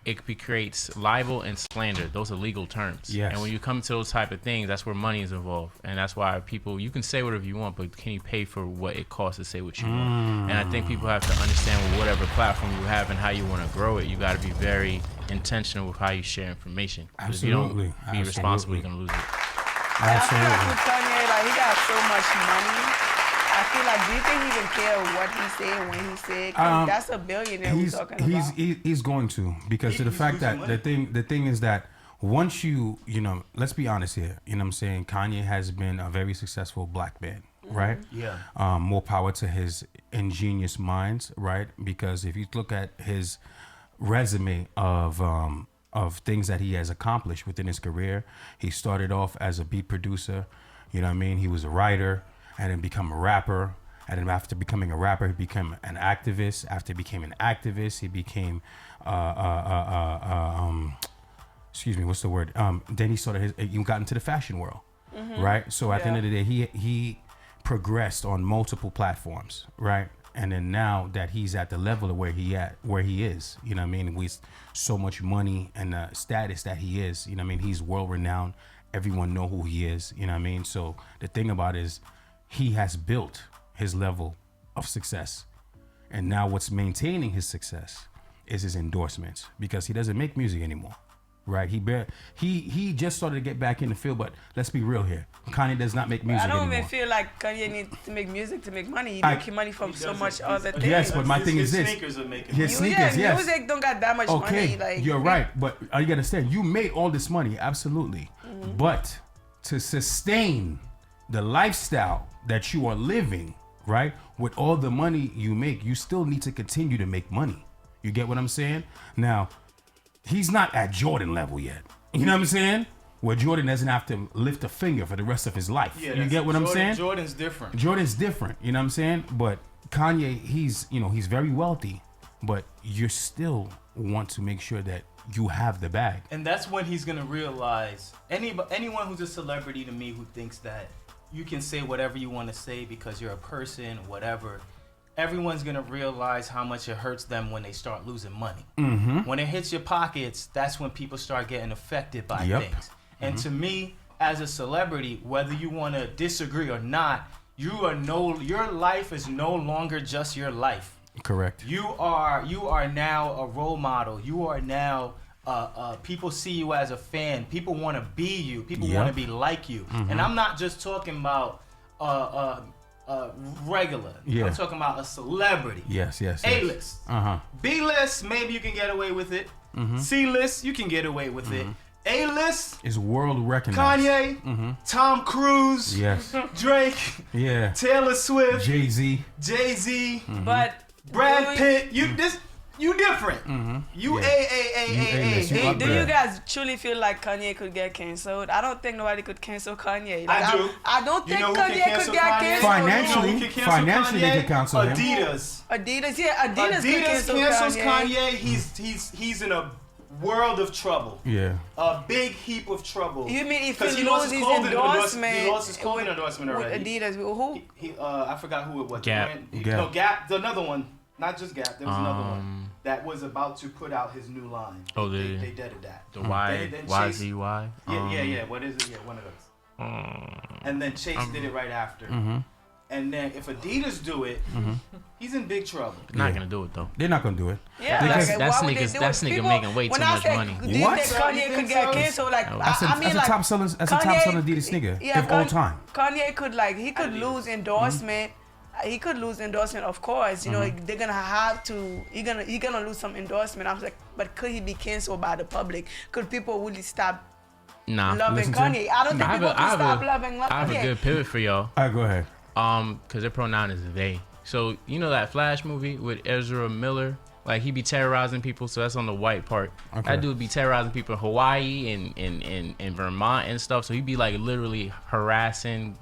it creates libel and slander. Those are legal terms. Yes. And when you come to those type of things, that's where money is involved. And that's why people, you can say whatever you want, but can you pay for what it costs to say what you want? And I think people have to understand with whatever platform you have and how you want to grow it, you got to be very intentional with how you share information. Absolutely. If you don't be responsible, you're going to lose it. I feel like with Kanye, like he got so much money. I feel like, do you think he even care what he said when he said? That's a billionaire we're talking about. He's going to, because to the fact that the thing is that once you know, let's be honest here, you know what I'm saying, Kanye has been a very successful black man, right? Yeah. More power to his ingenious minds, right? Because if you look at his resume of things that he has accomplished within his career, he started off as a beat producer, you know what I mean? He was a writer, and then become a rapper. And then after becoming a rapper, he became an activist. After he became an activist, he became, excuse me, what's the word? Then he he got into the fashion world, right? So at the end of the day, he progressed on multiple platforms, right? And then now that he's at the level of where he is, you know what I mean? With so much money and the status that he is, you know what I mean? He's world renowned. Everyone know who he is, you know what I mean? So the thing about it is, he has built his level of success. And now what's maintaining his success is his endorsements, because he doesn't make music anymore, right? He just started to get back in the field, but let's be real here. Kanye does not make music anymore. I don't even feel like Kanye needs to make music to make money. He makes money from so much other things. Yes, but my thing is this. Sneakers are making his sneakers, yes. Music don't got that much money. Like, you're right, but you gotta understand, you made all this money, absolutely. But to sustain the lifestyle that you are living, right, with all the money you make, you still need to continue to make money. You get what I'm saying? Now, he's not at Jordan level yet. You know what I'm saying? Where Jordan doesn't have to lift a finger for the rest of his life. Yeah, you get what I'm saying? Jordan's different. Jordan's different. You know what I'm saying? But Kanye, he's very wealthy, but you still want to make sure that you have the bag. And that's when he's gonna realize, anyone who's a celebrity to me who thinks that you can say whatever you want to say because you're a person, whatever, everyone's gonna realize how much it hurts them when they start losing money. When it hits your pockets, that's when people start getting affected by things. And to me, as a celebrity, whether you want to disagree or not, your life is no longer just your life. Correct. You are now a role model. You are now people see you as a fan. People want to be you. People want to be like you. And I'm not just talking about regular. Yeah. I'm talking about a celebrity. Yes. A-list. B-list, maybe you can get away with it. C-list, you can get away with it. A-list is world recognized. Kanye, Tom Cruise, Drake, Taylor Swift, Jay-Z, but Brad Pitt. You different. You A. Do you guys truly feel like Kanye could get canceled? I don't think nobody could cancel Kanye. Like, I do. I don't think Kanye could get canceled. Financially, they could cancel him. Adidas, Adidas cancels Kanye. He's in a world of trouble. Yeah. A big heap of trouble. You mean if he loses his endorsement? He lost his clothing endorsement already. With Adidas. Who? I forgot who it was. Gap. No, Gap. Another one. Not just Gap. There was another one that was about to put out his new line. Oh, they deaded that. The YZY? Yeah. What is it? Yeah, one of those. And then Chase did it right after. And then if Adidas do it, he's in big trouble. They're not gonna do it though. They're not gonna do it. Yeah, that nigga making way too much money. Do you think Kanye could get canceled? Like, I mean, like, that's a top selling Adidas nigga of all time. Kanye could he could lose endorsement he could lose endorsement, of course. You know, Mm-hmm. they're gonna have to. You're gonna lose some endorsement. I was like, but could he be canceled by the public? Could people really stop Nah. loving Listen to him. Kanye? I don't think people can stop loving I have a Kanye. good pivot for y'all. All right, go ahead. Because their pronoun is they. So you know that Flash movie with Ezra Miller? Like he be terrorizing people, so that's on the white part. Okay. That dude be terrorizing people in Hawaii and in Vermont and stuff. So he be like literally harassing,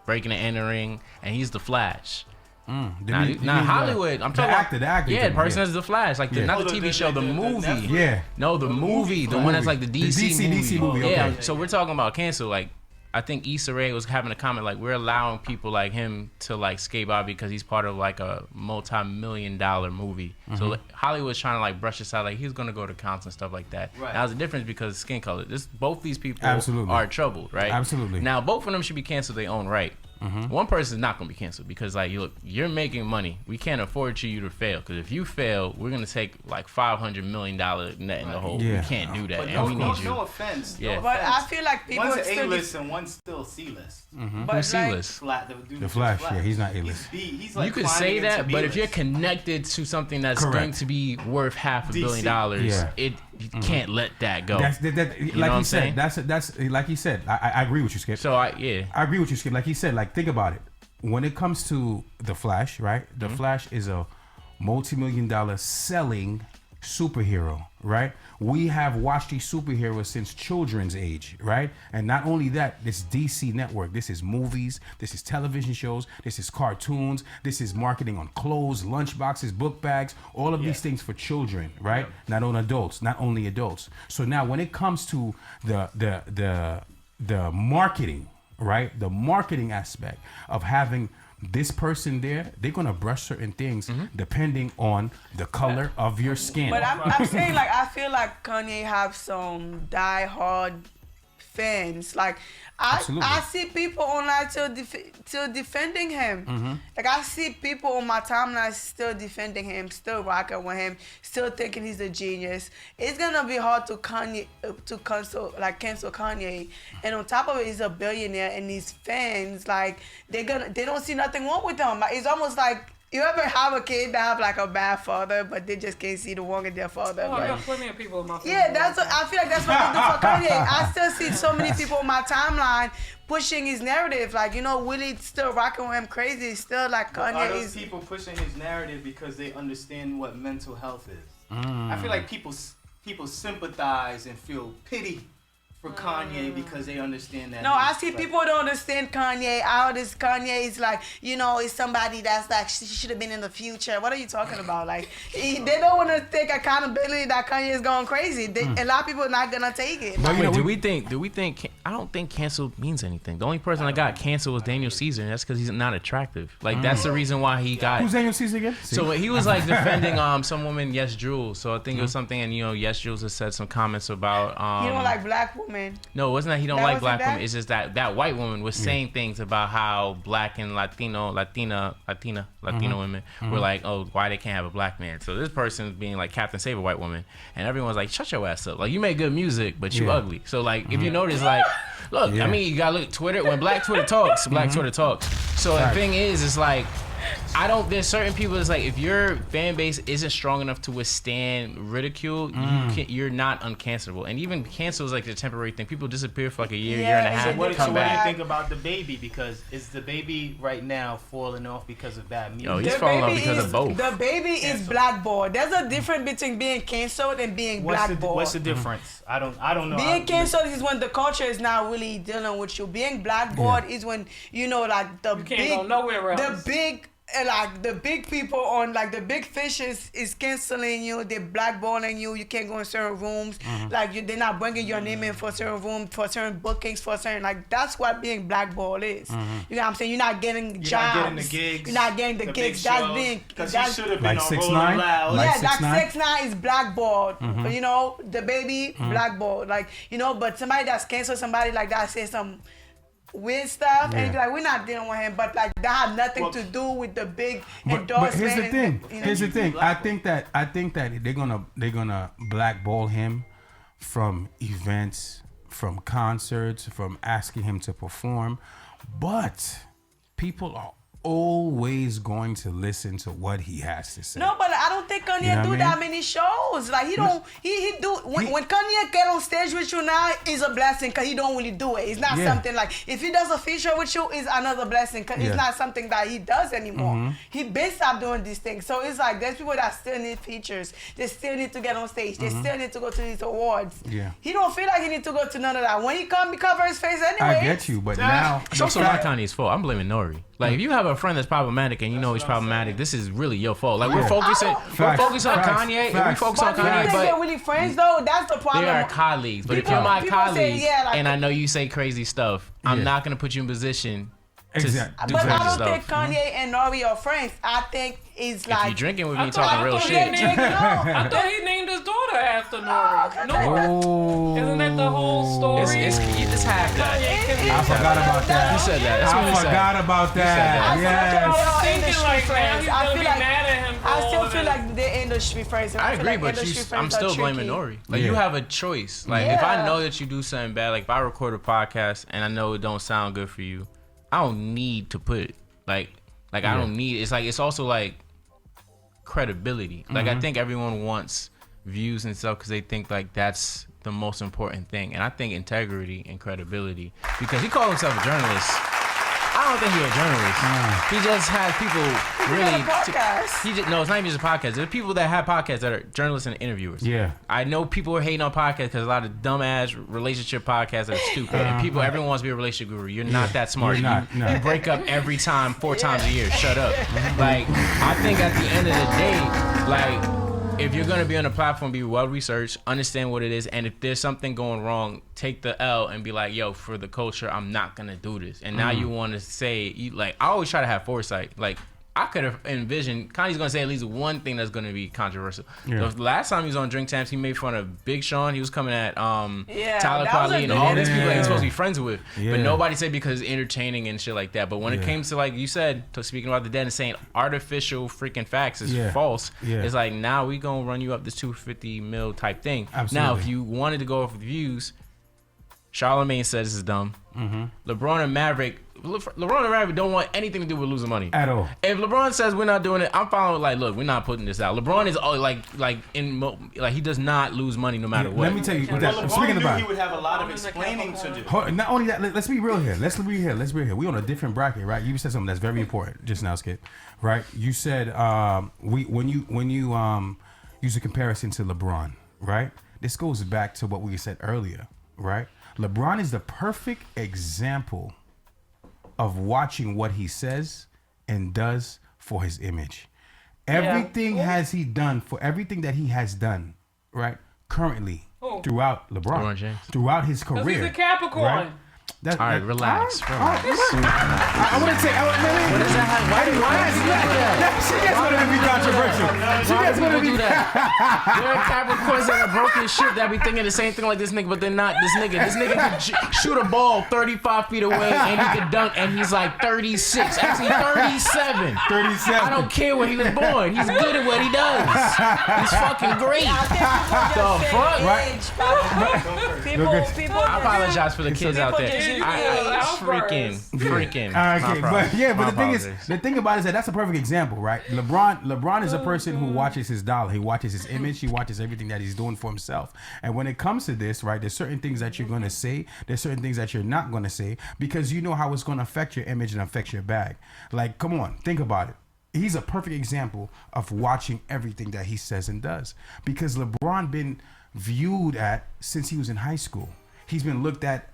breaking and entering, and he's the Flash. Now Hollywood, I'm talking the actor. Yeah, the person is the Flash, like not the TV show, the movie. Netflix? Yeah. No, the movie, the one that's like the DC movie. Yeah, Okay. so we're talking about cancel. Like, I think Issa Rae was having a comment like, we're allowing people like him to like skate by because he's part of like a multi-million-dollar movie. So like, Hollywood's trying to like brush aside like he's gonna go to council and stuff like that. Right. Now, there's a difference because of skin color. Both these people Absolutely. are troubled, right? Absolutely. Now, both of them should be canceled their own right. One person is not going to be canceled because, like, look, you're making money. We can't afford you to fail because if you fail, we're going to take like $500 million net in the hole. Yeah. We can't do that, But and we need you. no offense. Yeah. No But I offense. feel like people One's still A-list and one's still C-list. but Who's like, C-list? Flat, the dude The who's Flash, flat. yeah, he's not A-list. He's B. He's like You could climbing say into that, but if you're B-list. connected to something that's Correct. going to be worth $500 million, Yeah. you can't let that go. That's that, know like what he I'm said. saying? That's like he said. I agree with you, Skip. So I agree with you, Skip. Like he said, like think about it. When it comes to the Flash, right? The Flash is a multi-million-dollar selling superhero, right? We have watched these superheroes since children's age, right? And not only that, this DC network, this is movies, this is television shows, this is cartoons, this is marketing on clothes, lunchboxes, book bags, all of these things for children, right? Not on adults, not only adults. So now when it comes to the marketing, right? The marketing aspect of having this person there, they're gonna brush certain things depending on the color of your skin. But I'm saying, like, I feel like Kanye have some die-hard fans. Like, Absolutely. I see people online still defending him. Like, I see people on my timeline still defending him, still rocking with him, still thinking he's a genius. It's gonna be hard to cancel Kanye. And on top of it, he's a billionaire, and these fans, like, they don't see nothing wrong with him. Like, it's almost like, you ever have a kid that have like a bad father, but they just can't see the wrong in their father? Oh, I But got plenty of people in my family. yeah, that's what I feel like. That's what they do for Kanye. I still see so many people on my timeline pushing his narrative, like, you know, Willie still rocking with him crazy. Still like Are Kanye those is. people pushing his narrative because they understand what mental health is? I feel like people sympathize and feel pity for Kanye because they understand that. No, I he's see like- people don't understand Kanye. How this Kanye is like, you know, is somebody that's like, she should have been in the future. What are you talking about? Like, they don't want to take accountability that Kanye is going crazy. A lot of people are not gonna take it. But, you know, do we think? I don't think canceled means anything. The only person that got canceled was Daniel Caesar, and that's because he's not attractive. Like that's the reason why he got. who's Daniel Caesar again? So he was like defending some woman, Yes Jules. So I think it was something, and you know, Yes Jules has said some comments about. You don't like black women. No, it wasn't that he don't That like wasn't black that? women. It's just that white woman was saying things about how black and Latina women were like, oh, why they can't have a black man. So this person is being like Captain Save a white woman, and everyone's like, shut your ass up. Like you make good music, but you Yeah. ugly. So like if you notice, like, look, Yeah. I mean, you gotta look Twitter. When Black Twitter talks, Black Twitter talks. So the thing is, it's like. There's certain people that's like, if your fan base isn't strong enough to withstand ridicule, you're not uncancelable. And even cancel is like a temporary thing. People disappear for like a year, year and a Yeah, half, it's a What, and so come what do you back. think about the baby? Because is the baby right now falling off because of bad music? Yo, he's falling off because of both. The baby is blackballed. There's a difference between being canceled and being blackballed. What's the difference? I don't know. Being canceled is when the culture is not really dealing with you. Being blackballed is when, you know, like the You can't big, go nowhere else. the big people on, like, the big fishes is canceling you. They're blackballing you. You can't go in certain rooms. Like, they're not bringing your name in for certain rooms, for certain bookings, for certain, like, that's what being blackballed is. You know what I'm saying? You're not getting jobs. You're not getting the gigs. You're not getting the big gigs. That's shows, being, because that's, he should have Like been on 6ix9ine? Rolling Loud. Like yeah, that's 6ix9ine? 6ix9ine is blackballed. You know, the baby blackballed. Like, you know, but somebody that's canceled, somebody like that says some weird stuff, and like, we're not dealing with him. But like, that had nothing to do with the big endorsement. But here's the thing. You know? Here's the thing. I think that they're gonna blackball him from events, from concerts, from asking him to perform. But people are always going to listen to what he has to say. No, but I don't think Kanye You know what I do mean? that many shows. Like he don't. He do when Kanye get on stage with you now is a blessing because he don't really do it. It's not something like if he does a feature with you is another blessing because it's not something that he does anymore. He been stopped doing these things. So it's like there's people that still need features. They still need to get on stage. They still need to go to these awards. Yeah. He don't feel like he need to go to none of that. When he come, he cover his face anyway. I get you, but now It's also not Kanye's fault. I'm blaming Nore. Like, if you have a friend that's problematic and you know he's problematic, this is really your fault. Like, we're focusing on Kanye. If we focus on But Kanye, you think they're really friends though? That's the problem. they are colleagues. But if People- you're my people say, colleague like- and I know you say crazy stuff, I'm not gonna put you in position to Exactly. do But I crazy don't stuff. think Kanye and Nori are friends. I think it's If like you drinking with me, I thought- talking I real thought shit. he named- I thought he named his daughter after Nori. No, Oh, isn't that the whole story? It's half that. I forgot about that. You said that. That's what I he said. forgot about that. Yes. Thinking like now he's gonna be mad at him. I for still all feel this. like they're industry friends. and I feel agree, like but industry friends I'm are still blaming tricky. Nori. Like, you Yeah. have a choice. Like, if I Yeah. know that you do something bad, like if I record a podcast and I know it don't sound good for you, I don't need to put it. Like I don't need. It's like it's also like credibility. Like I think everyone wants views and stuff because they think like that's the most important thing. And I think integrity and credibility, because he called himself a journalist. I don't think he's a journalist. He just has people really. No, it's not even just a podcast. There's people that have podcasts that are journalists and interviewers. Yeah. I know people are hating on podcasts because a lot of dumbass relationship podcasts that are stupid. And people, everyone wants to be a relationship guru. You're not that smart. You're not, no. You break up every time, 4 times a year. Shut up. Like, I think at the end of the day, like, if you're going to be on a platform, be well researched, understand what it is, and if there's something going wrong, take the L and be like, yo, for the culture, I'm not going to do this. And now you want to say, like, I always try to have foresight. Like, I could have envisioned Kanye's going to say at least one thing that's going to be controversial. Yeah. The last time he was on Drink Champs, he made fun of Big Sean. He was coming at Tyler that was Kweli a and all big- these people that he's Yeah. supposed to be friends with. Yeah. But nobody said because it's entertaining and shit like that. But when it Yeah. came to, like you said, to speaking about the dead and saying artificial freaking facts is Yeah. false, Yeah. it's like, now we going to run you up this 250 mil type thing. Now, Absolutely. if you wanted to go off with views, Charlamagne said this is dumb. LeBron and Maverick don't want anything to do with losing money At all. If LeBron says we're not doing it, I'm following. Like, look, we're not putting this out. LeBron is he does not lose money no matter what. Let me tell you. With that, LeBron speaking knew about he would have a lot of explaining to do. Not only that, let's be real here. Let's be real. We on a different bracket, right? You said something that's very important just now, Skip. Right? You said when you use a comparison to LeBron, right? This goes back to what we said earlier, right? LeBron is the perfect example of watching what he says and does for his image. Everything everything that he has done, right? Currently, throughout LeBron James. throughout his career. Because he's a Capricorn. Right? All right, relax. I want to say, what does that have? Why she gets going to be controversial. She gets going to be. There are Capricorns that are broken shit that be thinking the same thing like this nigga, but they're not this nigga. This nigga can shoot a ball 35 feet away and he can dunk, and he's like 36, actually 37. 37. I don't care where he was born. He's good at what he does. He's fucking great. The fuck? People. I apologize for the kids out there. just use Freaking. Okay, My but My the thing is, apologies. the thing about it is that that's a perfect example, right? LeBron is a person who watches his dollar, he watches his image, he watches everything that he's doing for himself. And when it comes to this, right, there's certain things that you're gonna say, there's certain things that you're not gonna say, because you know how it's gonna affect your image and affect your bag. Like, come on, think about it. He's a perfect example of watching everything that he says and does, because LeBron been viewed at since he was in high school. He's been looked at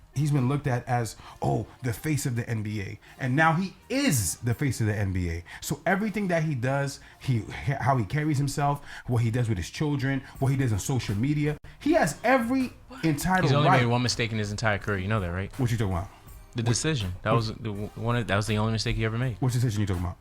as, oh, the face of the NBA, and now he is the face of the NBA. So everything that he does, how he carries himself, what he does with his children, what he does on social media, he has every entitled He's only right. made one mistake in his entire career. You know that, right? What you talking about? The decision. That was the only mistake he ever made Which decision you talking about?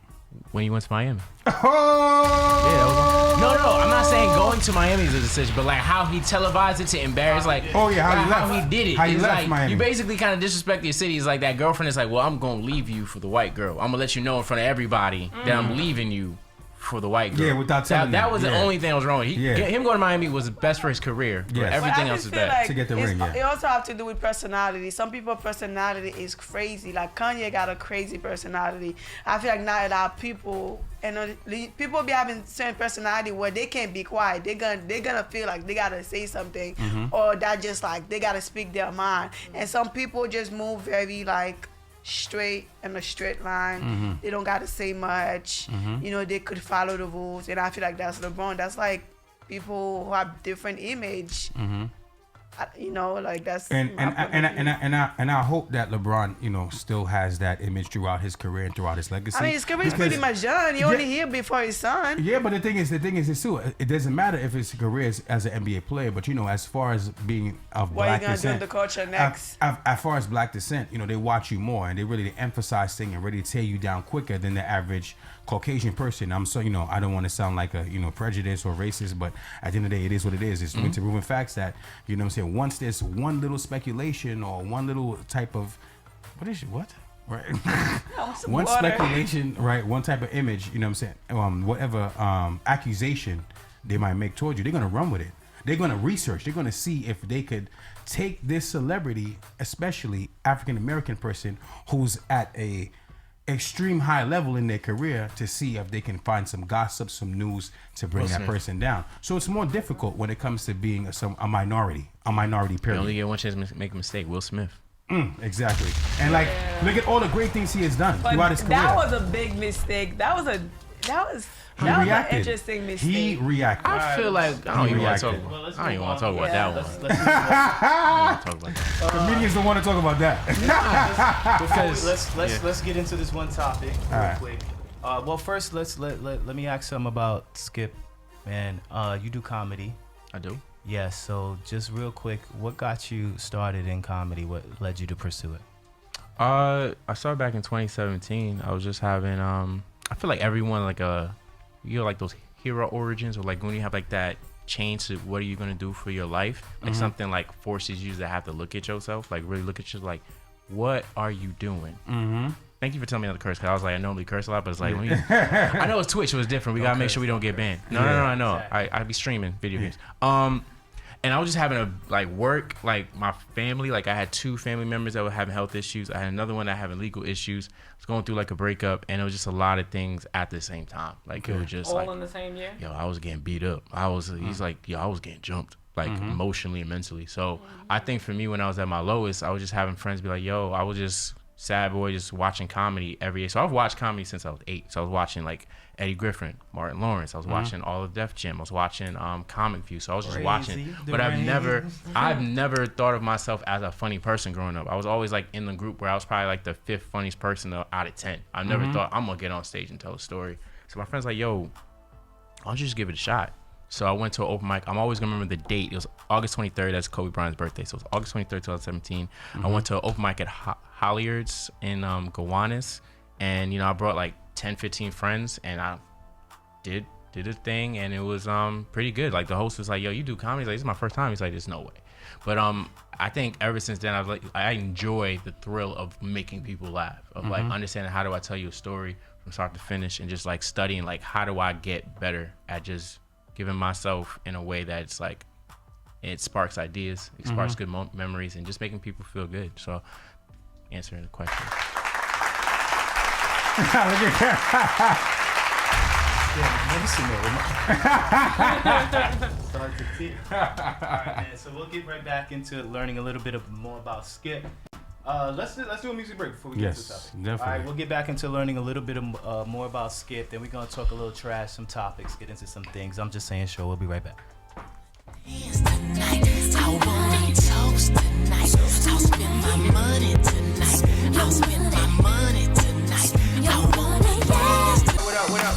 when he went to Miami. Oh, No, I'm not saying going to Miami is a decision, but like how he televised it to embarrass, like Oh, yeah, how he how left. he did it. How he It's left like Miami. you basically kind of disrespect your city. It's like that girlfriend is like, well, I'm gonna leave you for the white girl. I'm gonna let you know in front of everybody that I'm leaving you for the white girl. Yeah, without telling that them. was the only thing that was wrong with it. Him going to Miami was best for his career. Yes. Everything else is bad. To get the ring, It also have to do with personality. Some people's personality is crazy. Like Kanye got a crazy personality. I feel like not a lot of people, and people be having certain personality where they can't be quiet. They're gonna feel like they gotta say something, or that just like they gotta speak their mind. And some people just move very like straight in a straight line. They don't gotta say much. You know, they could follow the rules, and I feel like that's LeBron. That's like people who have different image. You know, like that's and I hope that LeBron, you know, still has that image throughout his career and throughout his legacy. I mean, his career is pretty much done. He only here before his son. Yeah, but the thing is this too. It doesn't matter if his career is as an NBA player, but you know, as far as being of black descent, what are you gonna do with the culture next? As far as black descent, you know, they watch you more and they really emphasize things and really tear you down quicker than the average Caucasian person. I'm so, you know, I don't want to sound like a, you know, prejudice or racist, but at the end of the day, it is what it is. It's to proven facts that, you know what I'm saying, once there's one little speculation or one little type of right one speculation, right, one type of image, you know what I'm saying, whatever accusation they might make towards you, they're going to run with it. They're going to research. They're going to see if they could take this celebrity, especially African American person who's at a extreme high level in their career, to see if they can find some gossip, some news to bring that person down. So it's more difficult when it comes to being a minority period. You only get one chance to make a mistake. Will Smith. Exactly. And like, look at all the great things he has done throughout his career. That was a big mistake. That was an interesting mistake. He reacted. I feel like I don't even want to talk about that one. Comedians don't want to talk about that. Let's get into this one topic real quick. Well, first let me ask something about Skip. Man, you do comedy. I do. Yes. So just real quick, what got you started in comedy? What led you to pursue it? I started back in 2017. I was just having I feel like everyone like you know, like those hero origins, or like when you have like that change to what are you gonna do for your life, like something like forces you to have to look at yourself, like really look at you, like what are you doing? Thank you for telling me not to curse, because I was like, I normally curse a lot, but it's like when you, I know it's Twitch, it was different. We gotta make sure we don't get banned. No, I know. Exactly. I be streaming video games. And I was just having a work, like my family, like I had 2 family members that were having health issues. I had another one that having legal issues. I was going through like a breakup, and it was just a lot of things at the same time. Like it was just all in the same year. Yo, I was getting beat up. He's like, yo, I was getting jumped, like emotionally and mentally. So I think for me, when I was at my lowest, I was just having friends be like, yo, I was just sad boy, just watching comedy every day. So I've watched comedy since I was 8. So I was watching like Eddie Griffin, Martin Lawrence. I was watching all of Def Jam. I was watching Comic View. So I was just watching. But I've never thought of myself as a funny person growing up. I was always like in the group where I was probably like the 5th funniest person out of 10. I never thought I'm gonna get on stage and tell a story. So my friend's like, yo, why don't you just give it a shot? So I went to an open mic. I'm always gonna remember the date. It was August 23rd. That's Kobe Bryant's birthday. So it was August 23rd, 2017. I went to an open mic at Hollyards in Gowanus, and you know I brought like 10, 15 friends, and I did a thing, and it was pretty good. Like the host was like, "Yo, you do comedy?" He's like, "This is my first time." He's like, "There's no way." But I think ever since then, I enjoy the thrill of making people laugh, of like understanding how do I tell you a story from start to finish, and just like studying like how do I get better at just giving myself in a way that it's like it sparks ideas, it sparks good memories, and just making people feel good. So answering the question. Alright, man, so we'll get right back into learning a little bit more about Skip. Let's do a music break before we get to the topic. Definitely. Alright, we'll get back into learning a little bit more about Skip. Then we're gonna talk a little trash, some topics, get into some things. I'm just saying, show. We'll be right back.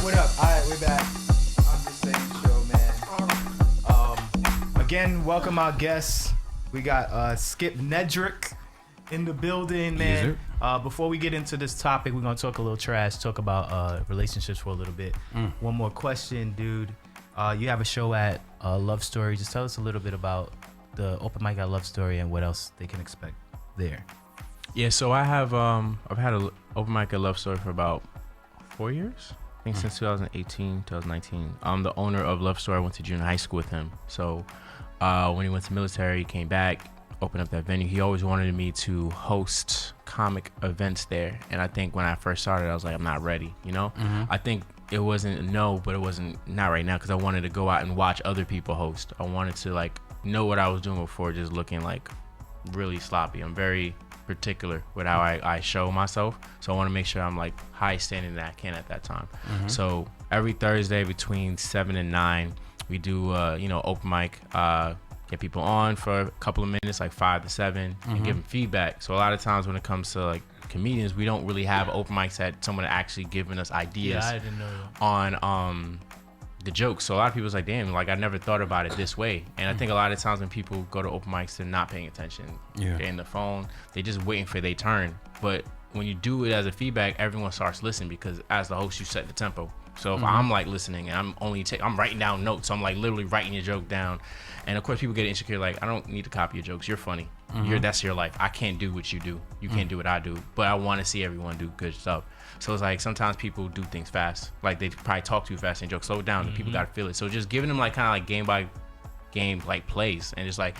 What up? Alright, we're back. I'm just saying, show, man. Again, welcome our guests. We got Skip Nedrick in the building, man. Before we get into this topic, we're gonna talk a little trash, talk about relationships for a little bit. One more question, dude. You have a show at Love Story. Just tell us a little bit about the open mic at Love Story and what else they can expect there. Yeah, so I have I've had an open mic at Love Story for about 4 years. think since 2018, 2019. I'm the owner of Love Story. I went to junior high school with him. So when he went to military, he came back, opened up that venue. He always wanted me to host comic events there. And I think when I first started, I was like, I'm not ready, you know? I think it wasn't a no, but it wasn't not right now because I wanted to go out and watch other people host. I wanted to like know what I was doing before just looking like really sloppy. I'm very particular with how I show myself, so I want to make sure I'm like high standing that I can at that time. So every Thursday between 7 and 9 we do open mic, get people on for a couple of minutes, like 5 to 7, and give them feedback. So a lot of times when it comes to like comedians, we don't really have open mics that someone actually giving us ideas on the jokes. So a lot of people's like, damn, like I never thought about it this way. And I think a lot of times when people go to open mics, they're not paying attention. They're in the phone, they just waiting for their turn. But when you do it as a feedback, everyone starts listening because as the host, you set the tempo. So if I'm like listening and I'm writing down notes, so I'm like literally writing your joke down. And of course people get insecure, like I don't need to copy your jokes. You're funny. That's your life. I can't do what you do. You can't do what I do. But I want to see everyone do good stuff. So it's like sometimes people do things fast. Like they probably talk too fast and joke. Slow it down. People got to feel it. So just giving them like kind of like game by game like plays and just like,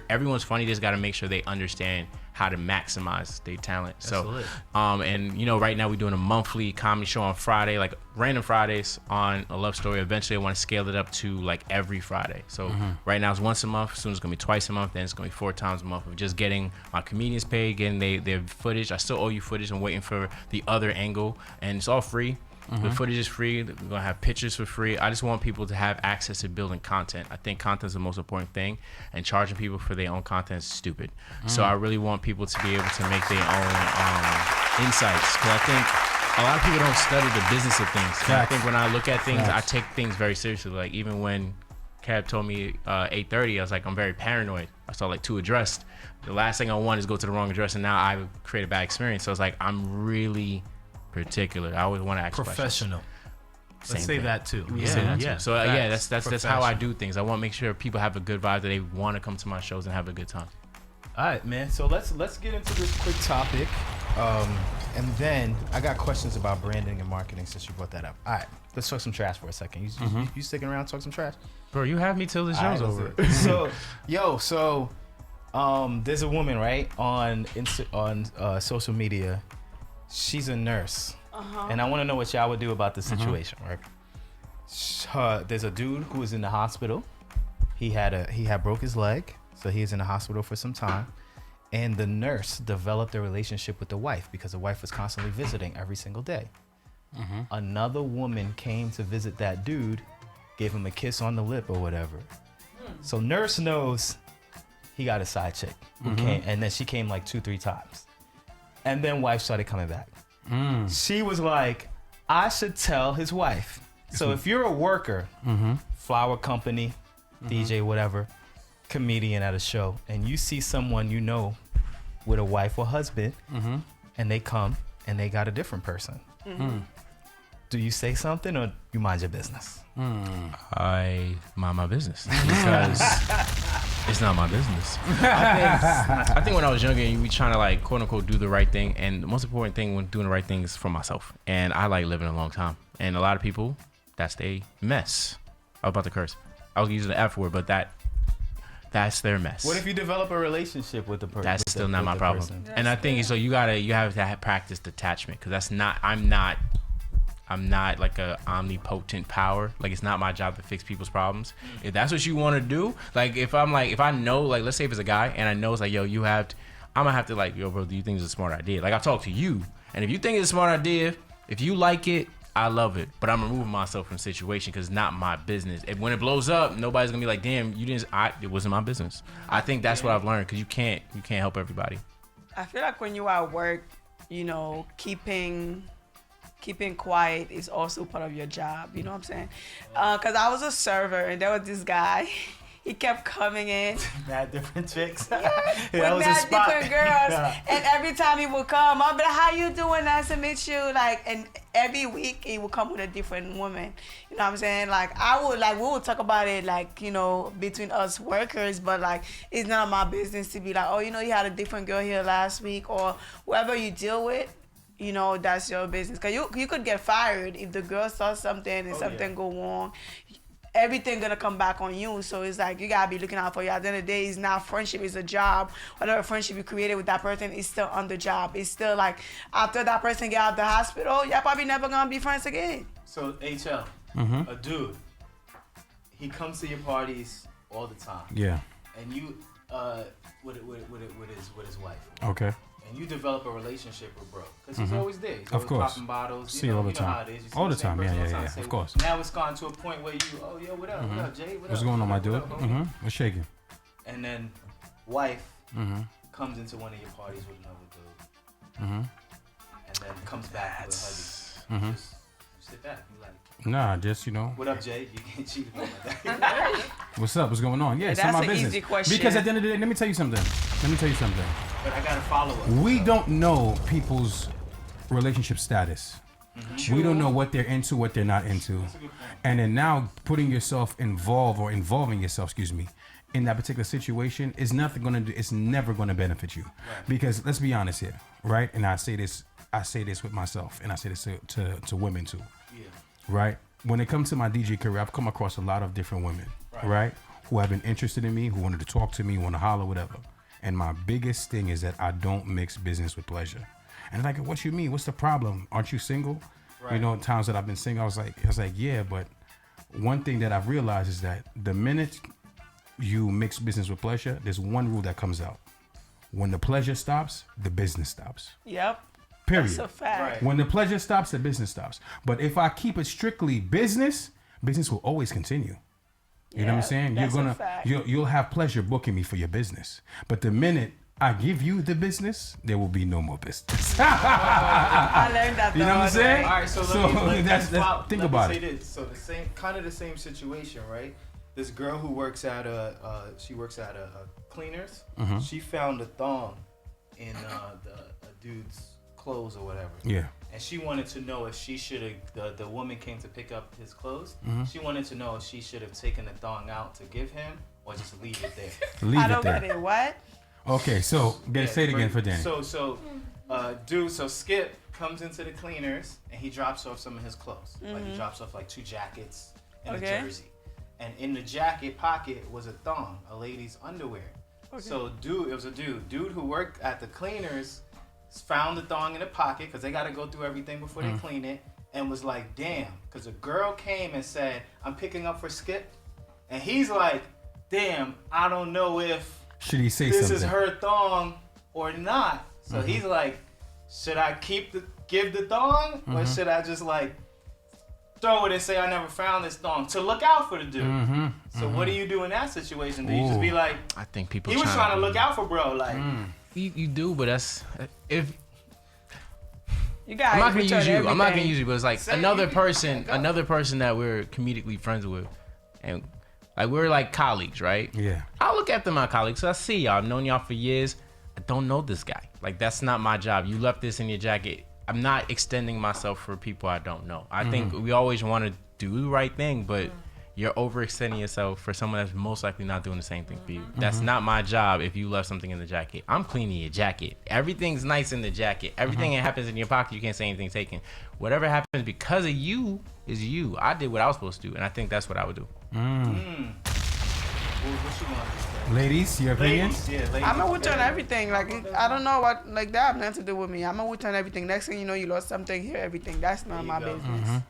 everyone's funny. They just got to make sure they understand how to maximize their talent. So and right now we're doing a monthly comedy show on Friday, like random Fridays on A Love Story. Eventually I want to scale it up to like every Friday. So right now it's once a month. Soon it's gonna be twice a month. Then it's gonna be 4 times a month of just getting my comedians paid, getting their footage. I still owe you footage. I'm waiting for the other angle, and it's all free. The footage is free. We're gonna have pictures for free. I just want people to have access to building content. I think content is the most important thing, and charging people for their own content is stupid. So I really want people to be able to make their own insights, because I think a lot of people don't study the business of things. And I think when I look at things, I take things very seriously. Like even when Cab told me 8:30, I was like, I'm very paranoid. I saw like 2 addressed. The last thing I want is go to the wrong address, and now I create a bad experience. So it's like I'm really particular. I always want to ask professional. Let's say that too. So that's how I do things. I want to make sure people have a good vibe, that they want to come to my shows and have a good time. All right, man. So let's get into this quick topic, and then I got questions about branding and marketing since you brought that up. All right, let's talk some trash for a second. You sticking around to talk some trash? Bro, you have me till the show's over. So there's a woman, right, on social media. She's a nurse, and I want to know what y'all would do about this situation, right? There's a dude who was in the hospital. He had broke his leg, so he was in the hospital for some time. And the nurse developed a relationship with the wife because the wife was constantly visiting every single day. Another woman came to visit that dude, gave him a kiss on the lip or whatever. So nurse knows he got a side chick who came, and then she came like 2-3 times. And then wife started coming back. She was like, I should tell his wife. So if you're a worker, flower company, DJ, whatever, comedian at a show, and you see someone you know with a wife or husband, and they come and they got a different person, do you say something or you mind your business? I mind my business because it's not my business. I think when I was younger, you be trying to like quote unquote do the right thing, and the most important thing when doing the right thing is for myself. And I like living a long time, and a lot of people, that's their mess. I was about to curse. I was using the F word, but that's their mess. What if you develop a relationship with the person? That's still not my problem. And I think so. You have to practice detachment, because that's not. I'm not like a omnipotent power. Like it's not my job to fix people's problems. If that's what you want to do, like if I know, like let's say if it's a guy and I know it's like, yo, I'm gonna have to like, yo, bro, do you think it's a smart idea? Like I'll talk to you, and if you think it's a smart idea, if you like it, I love it. But I'm removing myself from the situation because it's not my business. And when it blows up, nobody's gonna be like, damn, it wasn't my business. I think that's what I've learned, because you can't help everybody. I feel like when you are at work, keeping quiet is also part of your job. You know what I'm saying? Because I was a server, and there was this guy. He kept coming in. Mad different chicks. With mad different girls. And every time he would come, I'd be like, how you doing? Nice to meet you. Like, and every week he would come with a different woman. You know what I'm saying? Like, we would talk about it, like, between us workers, but like, it's none of my business to be like, oh, you had a different girl here last week, or whoever you deal with. you know, that's your business. Cause you could get fired if the girl saw something and something go wrong. Everything gonna come back on you. So it's like you gotta be looking out for you. At the end of the day, it's not friendship, it's a job. Whatever friendship you created with that person is still on the job. It's still like after that person get out of the hospital, y'all probably never gonna be friends again. So HL, a dude, he comes to your parties all the time. Yeah. And you with his wife. Okay. And you develop a relationship with bro, because he's always there. He's always popping bottles. See all the time. How it is. All the time. Yeah. Of course. Now it's gone to a point where you, oh yo, what up, Jay? What's going on, my dude? What's shaking? And then wife comes into one of your parties with another dude, and then comes back with a huggy. Just sit back. You like. Nah, just, you know. What up, Jay? You can't cheat on that. What's up? What's going on? Yeah, it's That's my an business. easy question. Because at the end of the day, let me tell you something. But I got to follow up. We don't know people's relationship status. We don't know what they're into, what they're not into. And then now putting yourself involved or involving yourself, in that particular situation is nothing going to do. It's never going to benefit you. Right. Because let's be honest here, right? And I say this with myself, and I say this to women too. Yeah. Right? When it comes to my DJ career, I've come across a lot of different women, right? Who have been interested in me, who wanted to talk to me, want to holler, whatever. And my biggest thing is that I don't mix business with pleasure. And they're like, what you mean? What's the problem? Aren't you single? Right. You know, times that I've been single, I was like, yeah, but one thing that I've realized is that the minute you mix business with pleasure, there's one rule that comes out. When the pleasure stops, the business stops. Yep. Period. That's a fact. Right. When the pleasure stops, the business stops. But if I keep it strictly business will always continue. You know what I'm saying? You'll have pleasure booking me for your business. But the minute I give you the business, there will be no more business. I learned that. You know what I'm saying? All right, so think about it. This. So the same situation, right? This girl who works at a cleaners. She found a thong in a dude's clothes or whatever. Yeah. And she wanted to know if she should have, the woman came to pick up his clothes. She wanted to know if she should have taken the thong out to give him or just leave it there. I don't get it. What? Okay, so say it again for Danny. So Skip comes into the cleaners and he drops off some of his clothes. Like he drops off like 2 jackets and a jersey. And in the jacket pocket was a thong, a lady's underwear. Okay. So it was a dude who worked at the cleaners, found the thong in the pocket because they got to go through everything before they clean it, and was like, damn, because a girl came and said, I'm picking up for Skip, and he's like, damn, I don't know if should he say this something? Is her thong or not. So he's like, should I give the thong, or should I just like throw it and say I never found this thong to look out for the dude? So what do you do in that situation? Do you just be like, I think people he was trying to look out for bro, like you do, but that's if you got. I'm not gonna use you, but it's like another person that we're comedically friends with, and like we're like colleagues, right? Yeah. I look after my colleagues. So I see y'all. I've known y'all for years. I don't know this guy. Like that's not my job. You left this in your jacket. I'm not extending myself for people I don't know. I think we always want to do the right thing, but you're overextending yourself for someone that's most likely not doing the same thing for you. That's not my job if you left something in the jacket. I'm cleaning your jacket. Everything's nice in the jacket. Everything that happens in your pocket, you can't say anything taken. Whatever happens because of you is you. I did what I was supposed to do, and I think that's what I would do. What you want to say? Ladies, your opinions? Ladies. I'm gonna return everything. Like I don't know what like that have nothing to do with me. I'm gonna return everything. Next thing you know, you lost something here. Everything. That's not my business.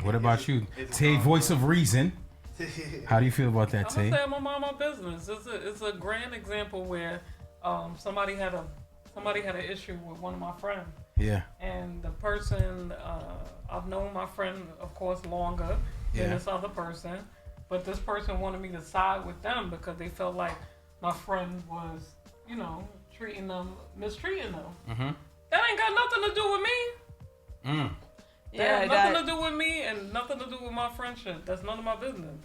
What about you, Tay? Voice of reason. How do you feel about that, Tay? I'm gonna say I'm my business. It's a grand example where somebody had an issue with one of my friends. Yeah. And the person I've known my friend, of course, longer than this other person. But this person wanted me to side with them because they felt like my friend was, mistreating them. That ain't got nothing to do with me. That has nothing to do with me and nothing to do with my friendship. That's none of my business.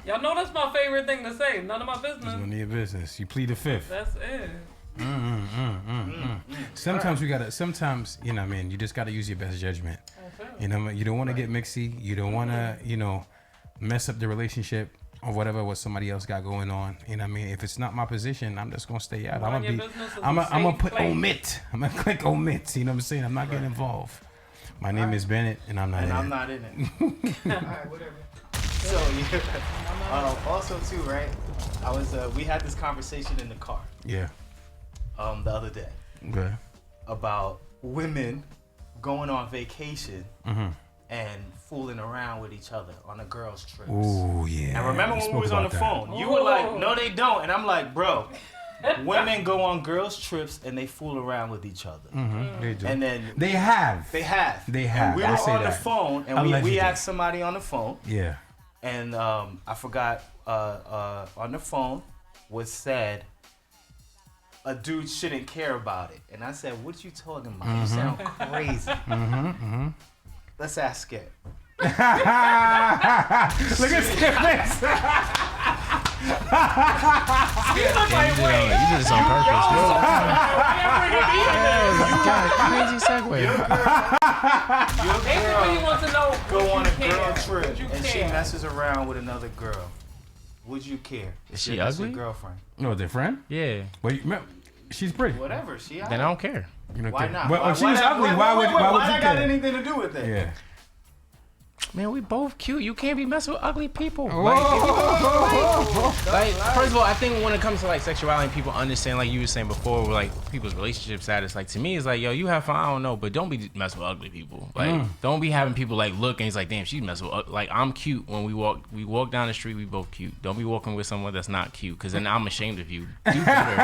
Y'all know that's my favorite thing to say. None of my business. It's none of your business. You plead the fifth. That's it. Sometimes you just gotta use your best judgment. You don't want to get mixy. You don't want to, mess up the relationship or whatever what somebody else got going on. You know what I mean? If it's not my position, I'm just gonna stay out. I'm gonna put omit. I'm gonna click omit. You know what I'm saying? I'm not getting involved. My name is Bennett, and I'm not in it. I'm not in it. All right, whatever. So also too, right? I was we had this conversation in the car. Yeah. The other day. Okay. About women going on vacation and fooling around with each other on a girls' trips. Oh yeah. And remember when we was on the phone, you were like, "No, they don't," and I'm like, "Bro, women go on girls' trips and they fool around with each other." They do. And then they have. And we I were say on the that. phone and we asked somebody on the phone. Yeah. And I forgot on the phone was said a dude shouldn't care about it. And I said, what you talking about? You sound crazy. Let's ask it. Look at Skip face. You did this on purpose. Crazy segue. Everybody wants to know. Go on a girl trip and she messes around with another girl. Would you care? Is she That's ugly? your girlfriend. No, their friend? Yeah. Wait, she's pretty. Whatever. She. Then I don't care. You don't Why care. not? Well, if she was ugly, why would you that got care? anything to do with it? Yeah. Man, we both cute. You can't be messing with ugly people. Whoa. Like, first of all, I think when it comes to like sexuality, people understand, like you were saying before, with like people's relationship status. Like to me, it's like, yo, you have fun. I don't know, but don't be messing with ugly people. Like, don't be having people like look and it's like, damn, she's messing with. Like, I'm cute when we walk down the street. We both cute. Don't be walking with someone that's not cute, because then I'm ashamed of you. Do better.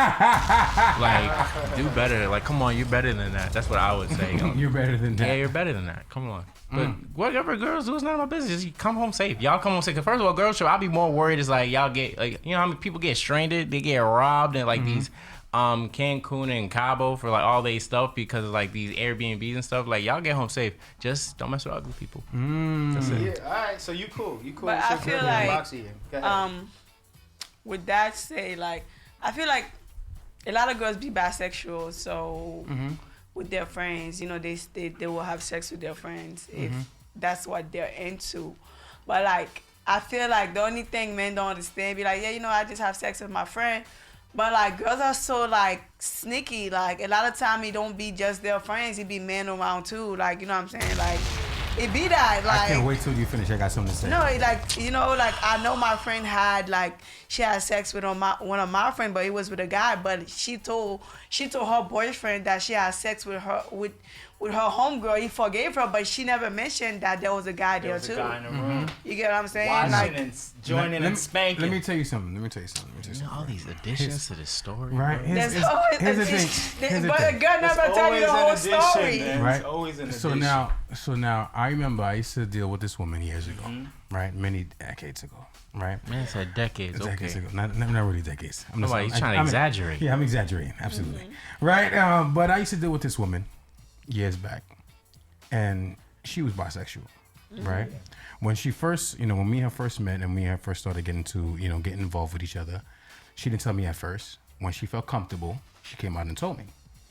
Like, do better. Like, come on, you're better than that. That's what I would say. You're better than that. Yeah, you're better than that. Come on. But whatever girls do, it's none of my business. You come home safe. Y'all come home safe. Cause first of all, girls show, I'll be more worried is like y'all get like, you know how many people get stranded? They get robbed in like these Cancun and Cabo for like all they stuff because of like these Airbnbs and stuff. Like y'all get home safe. Just don't mess with ugly people. That's it. Yeah, all right. So you cool. You cool. But I feel like Go ahead. with that say, like I feel like a lot of girls be bisexual, so with their friends, you know, they will have sex with their friends if that's what they're into. But like I feel like the only thing men don't understand be like, yeah, you know, I just have sex with my friend. But like girls are so like sneaky. Like a lot of time it don't be just their friends, it be men around too. Like, you know what I'm saying? Like it be that. Like I can't wait till you finish. I got something to say. no, like, you know, like I know my friend had like she had sex with one of my friends, but it was with a guy. But she told her boyfriend that she had sex with her homegirl. He forgave her, but she never mentioned that there was a guy there too. Guy in the room. You get what I'm saying? Watching Like, and joining and spanking. Let me tell you something. You know, all these additions to the story. Right. there's always Here's the addition. thing. But a girl never tell you the whole story. Right. It's always an So addition. now I remember I used to deal with this woman years ago, right? Many decades ago, right? Man said decades. Decades Okay. ago. Not really decades. I'm Nobody, you're trying to exaggerate. Yeah, I'm exaggerating. Absolutely. Right. But I used to deal with this woman years back, and she was bisexual, right? When she first, you know, when me and her first met and me and her first started getting involved with each other, she didn't tell me at first. When she felt comfortable, she came out and told me.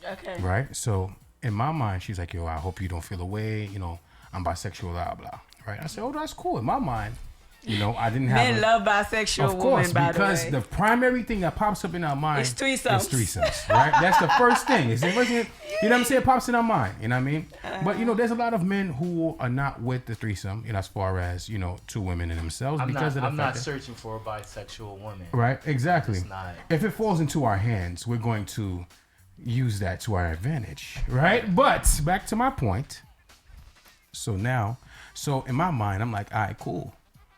Okay. Right? So in my mind, she's like, yo, I hope you don't feel away. You know, I'm bisexual, blah, blah. Right? I said, oh, that's cool. In my mind, you know, I didn't have... Men love bisexual of course, women, by the way. because the primary thing that pops up in our mind It's threesomes. is threesomes, right? That's the first thing. It's the first thing, you know what I'm saying? It pops in our mind, you know what I mean? But, you know, there's a lot of men who are not with the threesome, you know, as far as, you know, two women in themselves. I'm because of the not fact that, searching for a bisexual woman. right, exactly. It's not. If it falls into our hands, we're going to use that to our advantage, right? But back to my point. So in my mind, I'm like, all right, cool,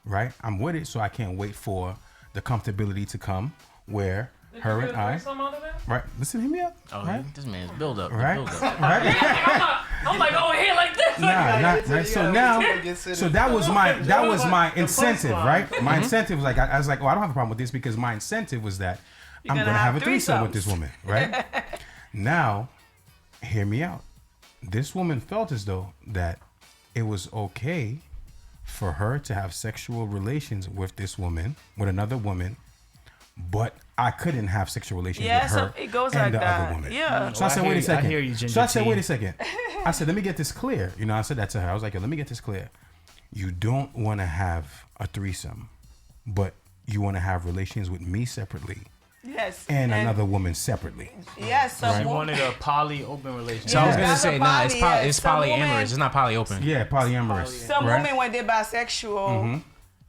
right? I'm with it, so I can't wait for the comfortability to come where her and I, right? Listen, hear me up, Oh, right? this man's build up. Right? Build up. Right? I'm like over here like this. Right? So that was my incentive, right? My incentive was like, I was like, oh, I don't have a problem with this because my incentive was that I'm gonna have a threesome with this woman, right? Now, hear me out. This woman felt as though that it was okay for her to have sexual relations with this woman, with another woman, but I couldn't have sexual relations with her it goes and like the that. other woman. Yeah. So I said, wait a second. I hear you, So I said, Ginger wait Tea. a second. I said, let me get this clear. You know, I said that to her. I was like, let me get this clear. You don't want to have a threesome, but you want to have relations with me separately Yes. and another woman separately. Yes. She wanted a poly open relationship. So I was Yeah, gonna that's say, a nah, it's poly, it's some polyamorous. women- It's not poly open. Yeah, polyamorous. Some right? women, when they're bisexual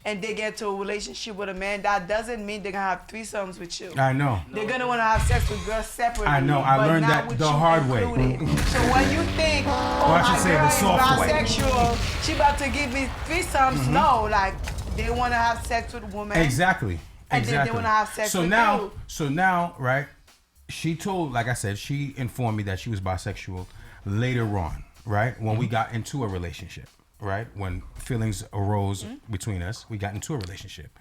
and they get to a relationship with a man, that doesn't mean they're gonna have threesomes with you. I know. They're gonna want to have sex with girls separately. I know. I but learned not that with the you hard way. included. So when you think, oh, I should my say the girl is soft way. bisexual, she about to give me threesomes. No, like they want to have sex with women. Exactly. And then they Exactly. wanna have sex so with now, you. So now, right? She told, like I said, she informed me that she was bisexual later on, right? When we got into a relationship, right? When feelings arose between us, we got into a relationship.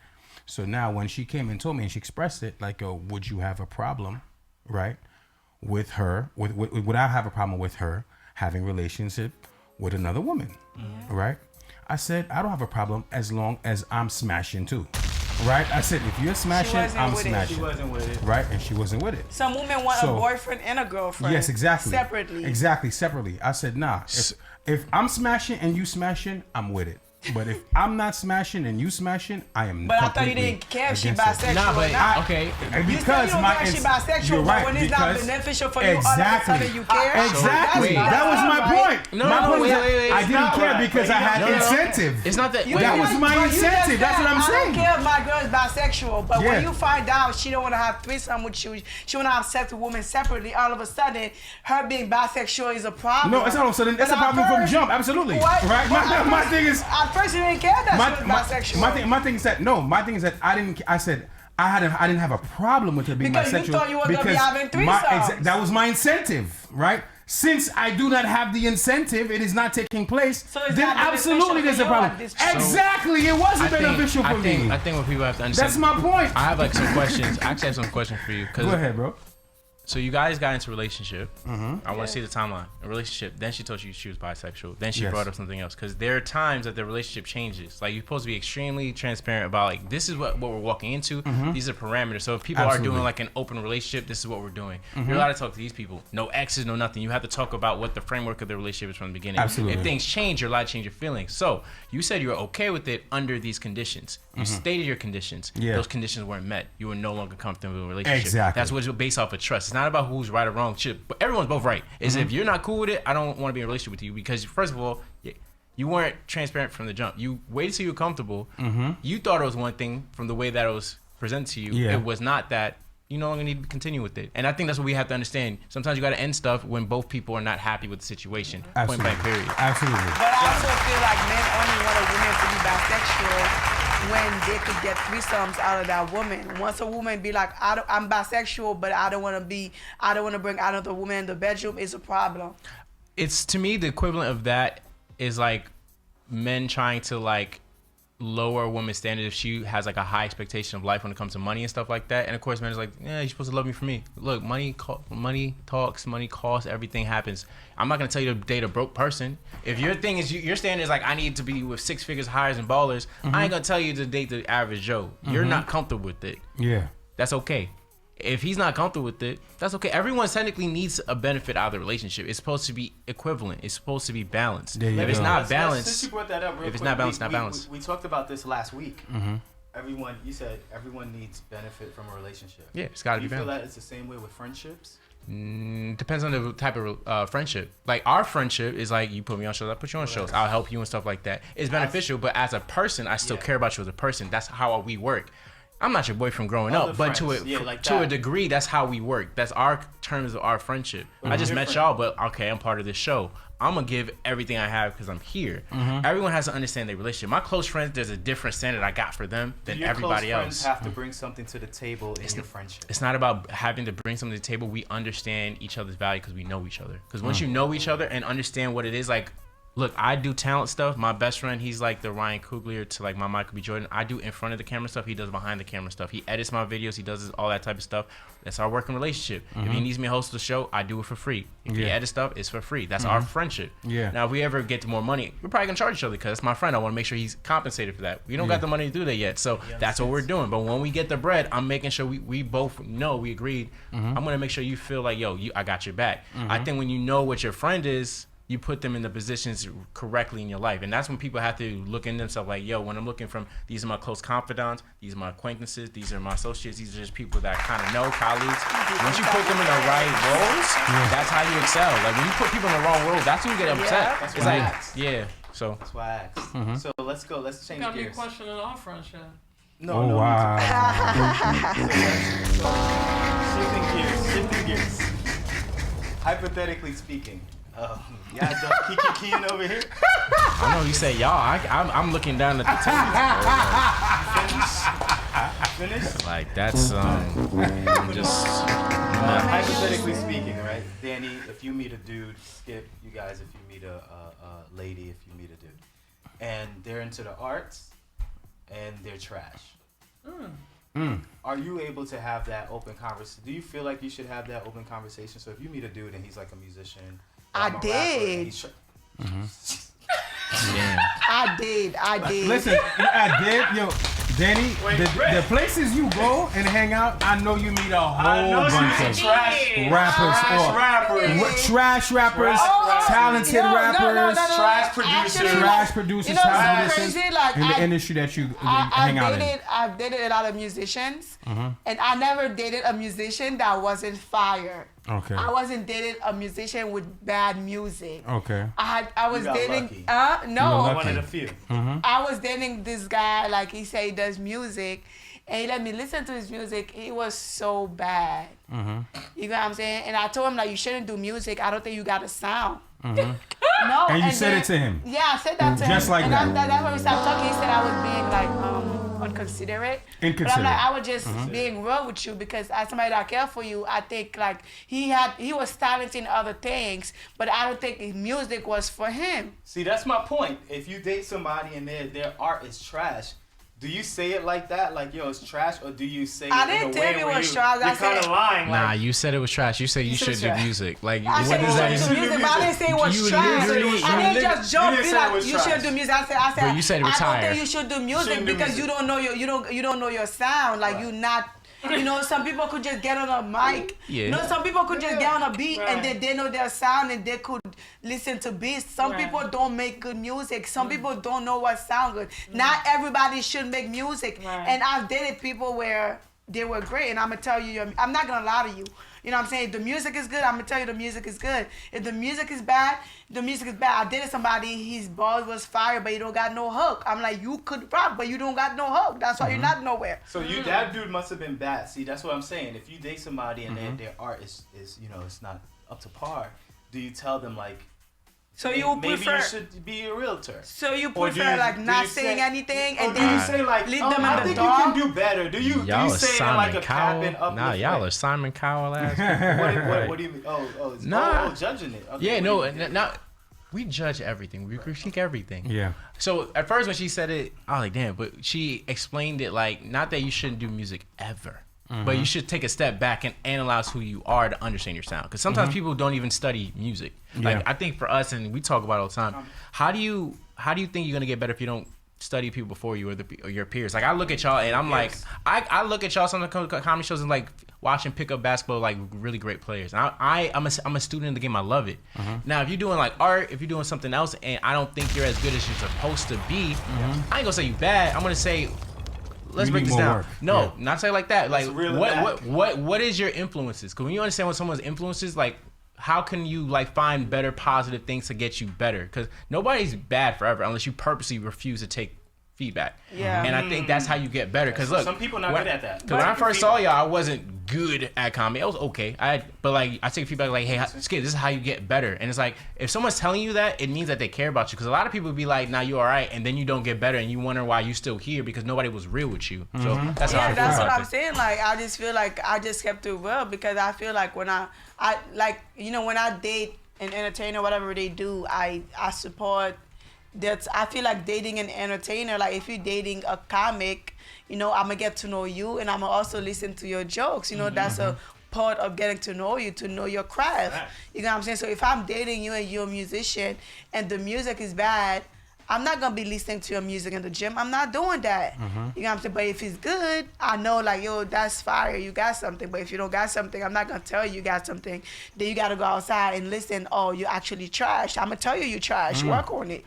So now when she came and told me and she expressed it, like, oh, would you have a problem, right? With her, would I have a problem with her having relationship with another woman, right? I said, I don't have a problem as long as I'm smashing too. Right? I said, if you're smashing, wasn't I'm with it. smashing. She wasn't with it. Right? And she wasn't with it. Some women want So- a boyfriend and a girlfriend. Yes, exactly. Separately. Exactly, separately. I said, nah. If I'm smashing and you smashing, I'm with it. But if I'm not smashing and you smashing, I am. But I thought you didn't care if she against it. bisexual Nah, or but not. okay. And You because still don't my care if she ins- bisexual, you're but right, when it's not because- beneficial for you, all of a exactly. sudden you care. Exactly. That's That was my right. point. No, my no, point wait, is that wait, wait. I It's didn't not care right. because I had No, no, no. incentive. It's not that. You wait, That just- was my but you just incentive. That's said, what I'm I saying. don't care if my girl is bisexual, but Yeah. when you find out she don't want to have threesome with you, she want to have sex with women separately, all of a sudden, her being bisexual is a problem. No, it's not all of a sudden. It's But a problem at from first- jump. Absolutely. What? Right? But My at thing is. At first you didn't care that she was bisexual. My thing is that no. My thing is that I didn't. I said I didn't have a problem with her being Because you bisexual thought you were gonna be having that was my incentive, right? Since I do not have the incentive, it is not taking place. So it's then not absolutely beneficial there's for a you problem. at this point. Exactly, it wasn't beneficial for me. I think what people have to understand. That's my point. I have like some questions. I actually have some questions for you. Go ahead, bro. So you guys got into a relationship. I want to see the timeline. A relationship. Then she told you she was bisexual. Then she Yes. brought up something else. Because there are times that the relationship changes. Like you're supposed to be extremely transparent about like this is what we're walking into. These are parameters. So if people are Absolutely. doing like an open relationship, this is what we're doing. You're allowed to talk to these people. No exes, no nothing. You have to talk about what the framework of the relationship is from the beginning. Absolutely. If things change, you're allowed to change your feelings. So you said you were okay with it under these conditions. You stated your conditions. Yeah. Those conditions weren't met. You were no longer comfortable in a relationship. Exactly. That's what's based off of trust. It's not about who's right or wrong. Shit, but everyone's both right. Is if you're not cool with it, I don't want to be in a relationship with you because first of all, you weren't transparent from the jump. You waited till you were comfortable. You thought it was one thing from the way that it was presented to you. Yeah. It was not that. You no longer need to continue with it. And I think that's what we have to understand. Sometimes you got to end stuff when both people are not happy with the situation. Absolutely. Point blank, period. Absolutely. But I also feel like men only want a woman to be bisexual when they could get threesomes out of that woman. Once a woman be like, I'm bisexual, but I don't want to bring another woman in the bedroom, it's a problem. It's to me the equivalent of that is like men trying to like lower a woman's standard if she has like a high expectation of life when it comes to money and stuff like that. And of course, men is like, yeah, you're supposed to love me for me. Look, money talks, money costs, everything happens. I'm not gonna tell you to date a broke person. If your thing is your standard is like I need to be with 6 figures hires and ballers, I ain't gonna tell you to date the average Joe. You're not comfortable with it. Yeah. That's okay. If he's not comfortable with it, that's okay. Everyone technically needs a benefit out of the relationship. It's supposed to be equivalent. It's supposed to be balanced. There you If it's go. not Since balanced, you brought that up, real if it's quick, not balanced, not balanced. We talked about this last week. You said everyone needs benefit from a relationship. yeah, it's got to Do be you feel balanced. that it's the same way with friendships? Depends on the type of friendship. Like our friendship is like you put me on shows, I put you on shows. I'll help you and stuff like that. It's beneficial, but as a person, I still care about you as a person. That's how we work. I'm not your boyfriend growing Other up, but friends. Yeah, like to a that. degree, that's how we work. That's our terms of our friendship. I just met Different. y'all, but okay, I'm part of this show. I'm gonna give everything I have because I'm here. Everyone has to understand their relationship. My close friends, there's a different standard I got for them than Your everybody close friends else. have to bring something to the table in your friendship. It's not about having to bring something to the table. We understand each other's value because we know each other. Because once you know each other and understand what it is, like, look, I do talent stuff. My best friend, he's like the Ryan Coogler to like my Michael B. Jordan. I do in front of the camera stuff. He does behind the camera stuff. He edits my videos. He does all that type of stuff. That's our working relationship. If he needs me to host the show, I do it for free. If he Yeah. edits stuff, it's for free. That's our friendship. Yeah. Now, if we ever get to more money, we're probably gonna charge each other because that's my friend. I want to make sure he's compensated for that. We don't got the money to do that yet, so that's what we're doing. But when we get the bread, I'm making sure we both know we agreed. I'm gonna make sure you feel like, yo, I got your back. I think when you know what your friend is, you put them in the positions correctly in your life. And that's when people have to look in themselves like, yo, when I'm looking from, these are my close confidants, these are my acquaintances, these are my associates, these are just people that I kind of know, colleagues. Once you put them in the right roles, that's how you excel. Like when you put people in the wrong roles, that's when you get upset. That's It's why I like, asked. yeah, so. That's why I asked. So let's go. Let's change Got me gears. questioning our friendship. No, Oh, no. wow. Shifting gears. Hypothetically speaking, y'all done Kiki Keen over here? I know you say y'all. I'm looking down at the table. Finished? Like that's just. Hypothetically speaking, right, Danny? If you meet a dude, Skip, you guys, if you meet a lady, if you meet a dude, and they're into the arts, and they're trash. Are you able to have that open conversation? Do you feel like you should have that open conversation? So if you meet a dude and he's like a musician, I I'm a did. rapper, and Yeah. I did. Listen, I did. Yo, Danny, the places you go and hang out, I know you meet a whole bunch of rappers, trash rappers, talented rappers, trash producers, talented crazy, musicians like, in the industry that you hang out in. I've dated a lot of musicians, and I never dated a musician that wasn't fire. Okay. I wasn't dating a musician with bad music. Okay. I was You got dating lucky. no. one of the few. I was dating this guy, like he said he does music, and he let me listen to his music. It was so bad. You know what I'm saying? And I told him, like, you shouldn't do music. I don't think you got a sound. No. And you said it to him? Yeah, I said that to him. Just like and that. That's when we stopped talking. He said I was being like inconsiderate. But I'm like, I was just being real with you because as somebody that care for you, I think like he was talented in other things, but I don't think his music was for him. See, that's my point. If you date somebody and their art is trash, do you say it like that, like, yo, it's trash, or do you say I it didn't in a tell way you it where was trash. I you're kind of said- lying? Nah, Like, you said it was trash. You said you said should do trash. music. Like, I what said does you that should do mean? music, but I didn't say it was You trash. literally- I didn't just jump you didn't be say it like was you trash. should do music. I said But you said I don't retire. think you should do music Shouldn't do because music. you don't know your sound. Like you not. You know, some people could just get on a mic. Yeah. You know, some people could just get on a beat and they know their sound and they could listen to beats. Some people don't make good music. Some people don't know what sound good. Not everybody should make music. And I've dated people where they were great, and I'm gonna tell you, I'm not gonna lie to you. You know what I'm saying? If the music is good, I'm gonna tell you the music is good. If the music is bad, the music is bad. I dated somebody, his bars was fire, but he don't got no hook. I'm like, you could rap, but you don't got no hook. That's why you're not nowhere. so that dude must have been bad. See, that's what I'm saying. If you date somebody and their art is it's not up to par, do you tell them like, So maybe you prefer? you should be a realtor? So you Or do prefer you- like do not you saying say- anything Or and do you then say like, leave oh, them in I the think dark? you can do better? Do you Y'all are say it in like Simon a cap and Cowell. Nah, y'all are Simon Cowell ass. What do you mean? Oh, Nah. judging it. Okay, Yeah, what no, do you- now we judge everything. We critique everything. Yeah. So at first when she said it, I was like, damn, but she explained it like, not that you shouldn't do music ever, but you should take a step back and analyze who you are to understand your sound. Because sometimes people don't even study music. Like, Yeah. I think for us, and we talk about it all the time, how do you think you're gonna get better if you don't study people before you or your peers? Like, I look at y'all and I'm like, I look at y'all some of the comedy shows and like watching pickup basketball, like really great players. And I'm a student of the game. I love it. Now, if you're doing like art, if you're doing something else, and I don't think you're as good as you're supposed to be, I ain't gonna say you bad. I'm gonna say, let's You break need this more down. work. No, Yeah. not say like that. Like, reel it back. what is your influences? Because when you understand what someone's influences, like, how can you like find better positive things to get you better? Because nobody's bad forever unless you purposely refuse to take feedback. Yeah. And I think that's how you get better. Because look, some people not good at that. Because when I first saw y'all, I wasn't good at comedy. I was okay. But like, I take feedback like, hey, Skip, this is how you get better. And it's like, if someone's telling you that, it means that they care about you. Because a lot of people be like, nah, you all right, and then you don't get better, and you wonder why you still here because nobody was real with you. So that's how I feel That's what about I'm this. saying. Like, I just feel like I just kept it real because I feel like when I like, you know, when I date an entertainer, whatever they do, I support. I feel like dating an entertainer. Like, if you're dating a comic, you know, I'm gonna get to know you, and I'm gonna also listen to your jokes. You know, that's a part of getting to know you, to know your craft. You know what I'm saying? So if I'm dating you and you're a musician and the music is bad, I'm not gonna be listening to your music in the gym. I'm not doing that. You know what I'm saying? But if it's good, I know like, yo, that's fire. You got something. But if you don't got something, I'm not gonna tell you got something. Then you gotta go outside and listen. Oh, you actually trash. I'm gonna tell you trash. Work on it.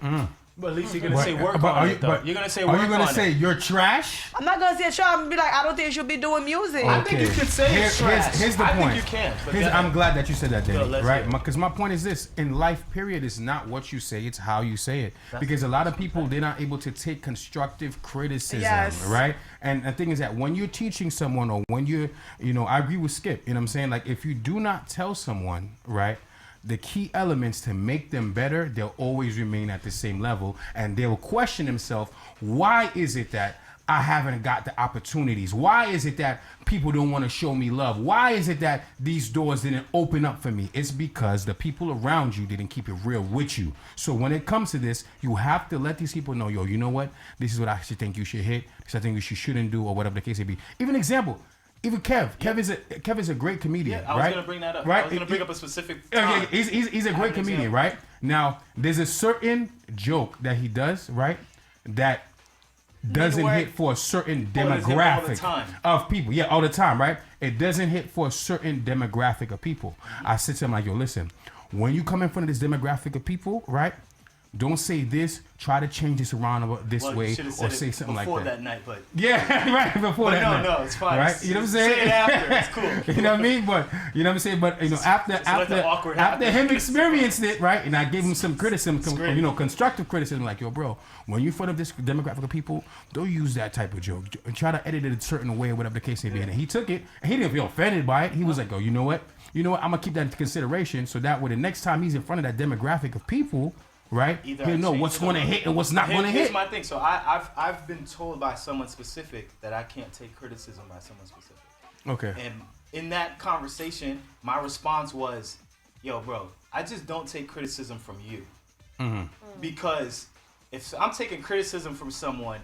But at least you're gonna say work on it, though. You're gonna say work on it. Are you gonna say you're trash? I'm not gonna say trash. I'm gonna be like, I don't think you should be doing music. I think you could say it's trash. Here's the point. I think you can. I'm glad that you said that, Danny. Let's Right? hear it. Because my point is this: in life, period, it's not what you say; it's how you say it. Because a lot of people, they're not able to take constructive criticism, Yes. right? And the thing is that when you're teaching someone, or when you're, I agree with Skip. You know what I'm saying? Like, if you do not tell someone, right, the key elements to make them better, they'll always remain at the same level, and they'll question themselves, why is it that I haven't got the opportunities? Why is it that people don't want to show me love? Why is it that these doors didn't open up for me? It's because the people around you didn't keep it real with you. So when it comes to this, you have to let these people know, yo, you know what? This is what I actually think you should hit. This I think you shouldn't do, or whatever the case may be. Even example. Even Kev. Kev is a great comedian, I was right? gonna bring that up. Right? I was gonna bring up a specific. Okay, he's a great comedian, right? Now, there's a certain joke that he does, right? That doesn't hit for a certain demographic of people. Yeah, all the time, right? It doesn't hit for a certain demographic of people. I said to him like, yo, listen, when you come in front of this demographic of people, right? Don't say this. Try to change this around this way, or say something like that. Before that night, but yeah, right before that night. No, it's fine. Right? You know what I'm saying? Say it after. It's cool. You know what I mean? But you know what I'm saying? But after him experienced it, right? And I gave him some criticism, constructive criticism, like, yo, bro, when you're in front of this demographic of people, don't use that type of joke. Try to edit it a certain way, whatever the case may be. And he took it, and he didn't feel offended by it. He was like, oh, you know what? I'm gonna keep that into consideration, so that way the next time he's in front of that demographic of people, right? He'll know what's going to hit and what's not going to hit. Here's my thing. So I've been told by someone specific that I can't take criticism by someone specific. Okay. And in that conversation, my response was, yo, bro, I just don't take criticism from you. Because if I'm taking criticism from someone,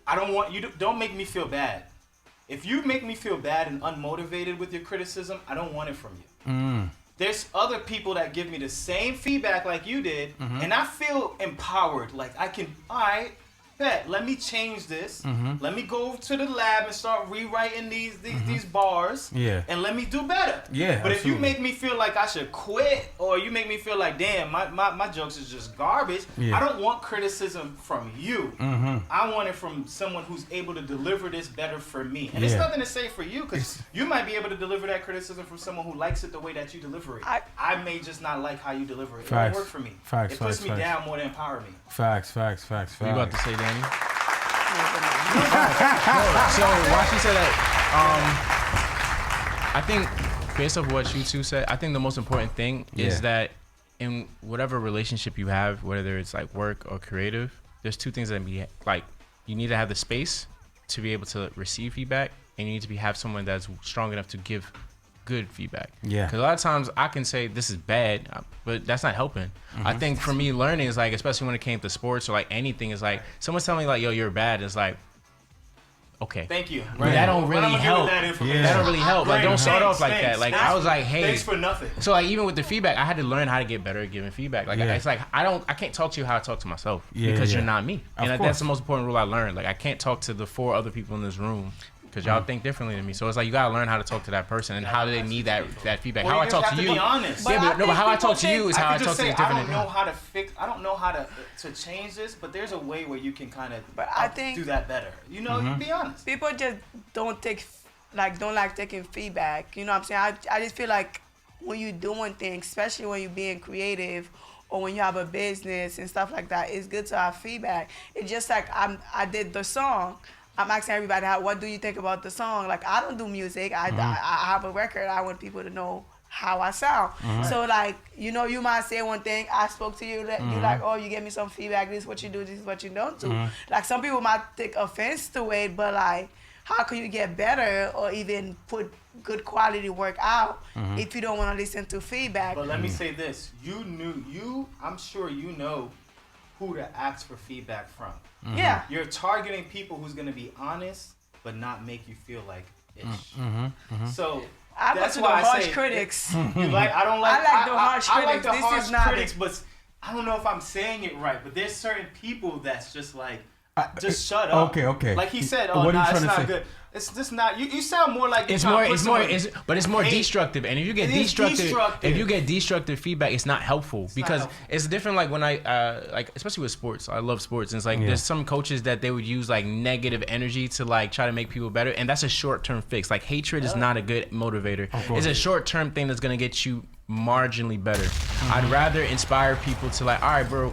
I don't want you to, don't make me feel bad. If you make me feel bad and unmotivated with your criticism, I don't want it from you. There's other people that give me the same feedback like you did, and I feel empowered. Like, I can, all right, bet, let me change this. Let me go to the lab and start rewriting these bars. Yeah. And let me do better. Yeah. But absolutely. if you make me feel like I should quit, or you make me feel like, damn, my jokes is just garbage, I don't want criticism from you. I want it from someone who's able to deliver this better for me. And it's nothing to say for you, because you might be able to deliver that criticism from someone who likes it the way that you deliver it. I may just not like how you deliver it. It won't work for me. It puts me down more than empower me. Facts. What are you about to say, Danny? So why she said that? I think based off what you two said, I think the most important thing is that in whatever relationship you have, whether it's like work or creative, there's two things that be like, you need to have the space to be able to receive feedback, and you need to have someone that's strong enough to give good feedback. Yeah. Because a lot of times I can say this is bad, but that's not helping. I think for me, learning is like, especially when it came to sports or like anything, is like someone's telling me like, yo, you're bad. It's like, okay. Thank you. Right. That don't really help. That don't really help. Like, don't start off like that. Like, I was like, hey. Thanks for nothing. So like, even with the feedback, I had to learn how to get better at giving feedback. Like, it's like, I can't talk to you how I talk to myself because you're not me. And that's the most important rule I learned. Like, I can't talk to the 4 other people in this room because y'all think differently than me. So it's like, you gotta learn how to talk to that person and how they need that feedback. Well, how I talk to you. Be honest. But how I talk to you is how I talk to you different. I don't know how to fix. I don't know how to change this, but there's a way where you can kind of do that better. You know, you be honest. People just don't like taking feedback. You know what I'm saying? I just feel like when you're doing things, especially when you're being creative or when you have a business and stuff like that, it's good to have feedback. It's just like I did the song. I'm asking everybody, what do you think about the song? Like, I don't do music. I have a record. I want people to know how I sound. So, like, you know, you might say one thing. I spoke to you. You like, oh, you gave me some feedback. This is what you do. This is what you don't do. Like, some people might take offense to it, but, like, how can you get better or even put good quality work out if you don't want to listen to feedback? But let me say this. I'm sure you know who to ask for feedback from. Yeah. You're targeting people who's going to be honest, but not make you feel like ish. So I that's go to why the harsh I say critics. I like the harsh critics. But I don't know if I'm saying it right, but there's certain people that's just like, just shut up. Okay. Like he said, What are you it's trying to not say? good. It's just not. You sound more like It's more, but it's more destructive. And if you get if you get destructive feedback, it's not helpful because it's different. Like when I like, especially with sports, I love sports. And it's like there's some coaches that they would use like negative energy to like try to make people better, and that's a short-term fix. Like hatred is not a good motivator. It's a short-term thing that's gonna get you marginally better. I'd rather inspire people to like, all right, bro,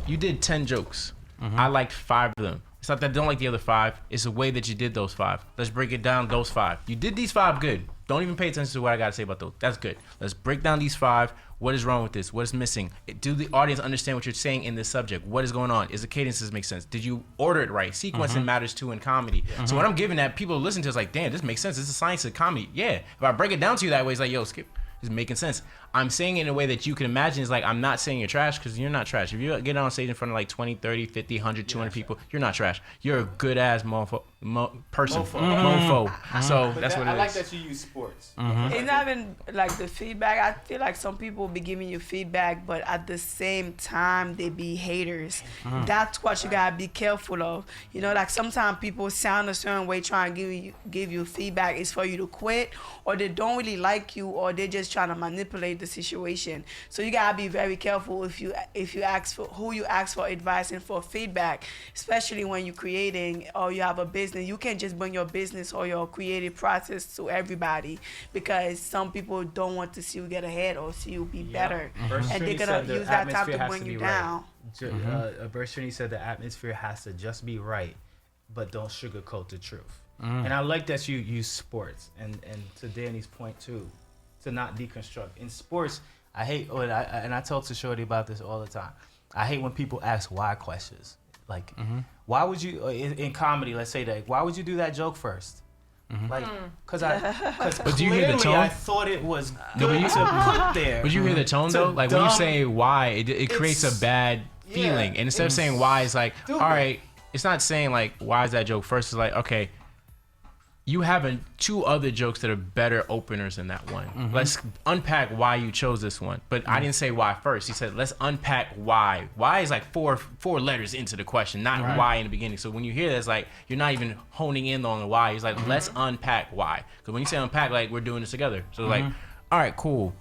you did 10 jokes. I liked 5 of them. It's not that I don't like the other 5. It's the way that you did those 5. Let's break it down, those 5. You did these 5 good. Don't even pay attention to what I got to say about those. That's good. Let's break down these 5. What is wrong with this? What is missing? Do the audience understand what you're saying in this subject? What is going on? Is the cadences make sense? Did you order it right? Sequencing matters too in comedy. So when I'm giving that, people listen to it's like, damn, this makes sense. This is the science of comedy. Yeah. If I break it down to you that way, it's like, yo, Skip. Is making sense. I'm saying it in a way that you can imagine. Is like, I'm not saying you're trash because you're not trash. If you get on stage in front of like 20, 30, 50, 100, 200 people, you're not trash. You're a good ass person. Mofo. So that's what it is. I like that you use sports. It's not even like the feedback. I feel like some people be giving you feedback, but at the same time, they be haters. That's what you gotta be careful of. You know, like sometimes people sound a certain way trying to give you feedback is for you to quit, or they don't really like you, or they're just trying to manipulate the situation. So you gotta be very careful if you ask for who you ask for advice and for feedback, especially when you're creating or you have a business. You can't just bring your business or your creative process to everybody because some people don't want to see you get ahead or see you be better, and they're gonna use that time to bring you down. Burst Trini said the atmosphere has to just be right, but don't sugarcoat the truth. And I like that you use sports, and to Danny's point too, to not deconstruct. In sports, I hate, and I talk to Shorty about this all the time. I hate when people ask why questions. Like, why would you, in comedy, let's say that, why would you do that joke first? Like, because But do you hear the tone? I thought it was good to put there. But you hear the tone though? Like when you say why, it creates a bad feeling. And instead of saying why, it's like, all right, it's not saying like, why is that joke first? It's like, okay, you have 2 other jokes that are better openers than that one. Let's unpack why you chose this one. But I didn't say why first. He said, let's unpack why. Why is like four letters into the question, not why in the beginning. So when you hear that, it's like, you're not even honing in on the why. He's like, let's unpack why. Because when you say unpack, like, we're doing this together. So like, all right, cool.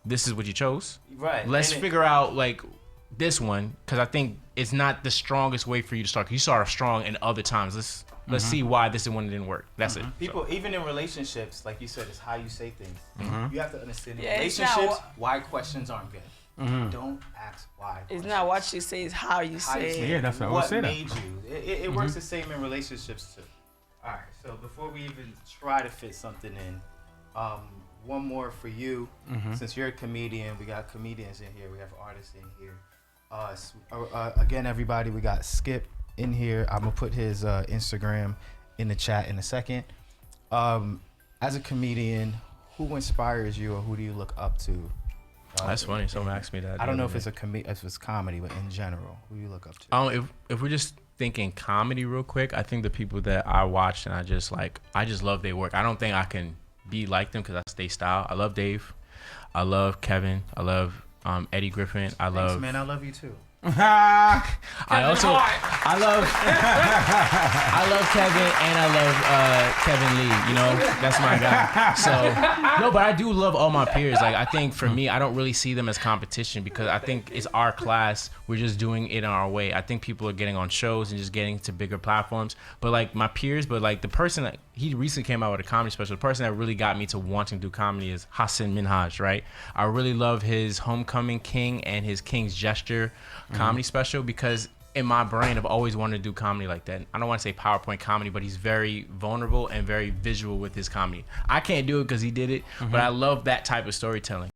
This is what you chose. Right. Let's figure out like this one, because I think it's not the strongest way for you to start. 'Cause you started strong in other times. Let's see why this one didn't work. That's it. People, even in relationships, like you said, it's how you say things. You have to understand in it's relationships why questions aren't good. Don't ask why. It's not what you say, it's how you say it. Yeah, that's what I would say. What made you? It works the same in relationships too. All right, so before we even try to fit something in, one more for you. Since you're a comedian, we got comedians in here. We have artists in here. Again, everybody, we got Skip in here. I'm gonna put his Instagram in the chat in a second. As a comedian, who inspires you, or who do you look up to? That's funny. Someone asked me that. I don't know if it's if it's comedy, but in general, who do you look up to? If we're just thinking comedy real quick, I think the people that I watch and I just love their work. I don't think I can be like them because that's their style. I love Dave. I love Kevin. I love Eddie Griffin. Thanks, man. I love you too. I love Kevin, and I love Kevin Lee. You know, that's my guy. So no, but I do love all my peers. Like, I think for me, I don't really see them as competition because I think it's our class. We're just doing it in our way. I think people are getting on shows and just getting to bigger platforms. But like my peers, but like the person that he recently came out with a comedy special. The person that really got me to wanting to do comedy is Hassan Minhaj. Right? I really love his Homecoming King and his King's Gesture comedy special because in my brain I've always wanted to do comedy like that. I don't want to say PowerPoint comedy, but he's very vulnerable and very visual with his comedy. I can't do it because he did it, but I love that type of storytelling.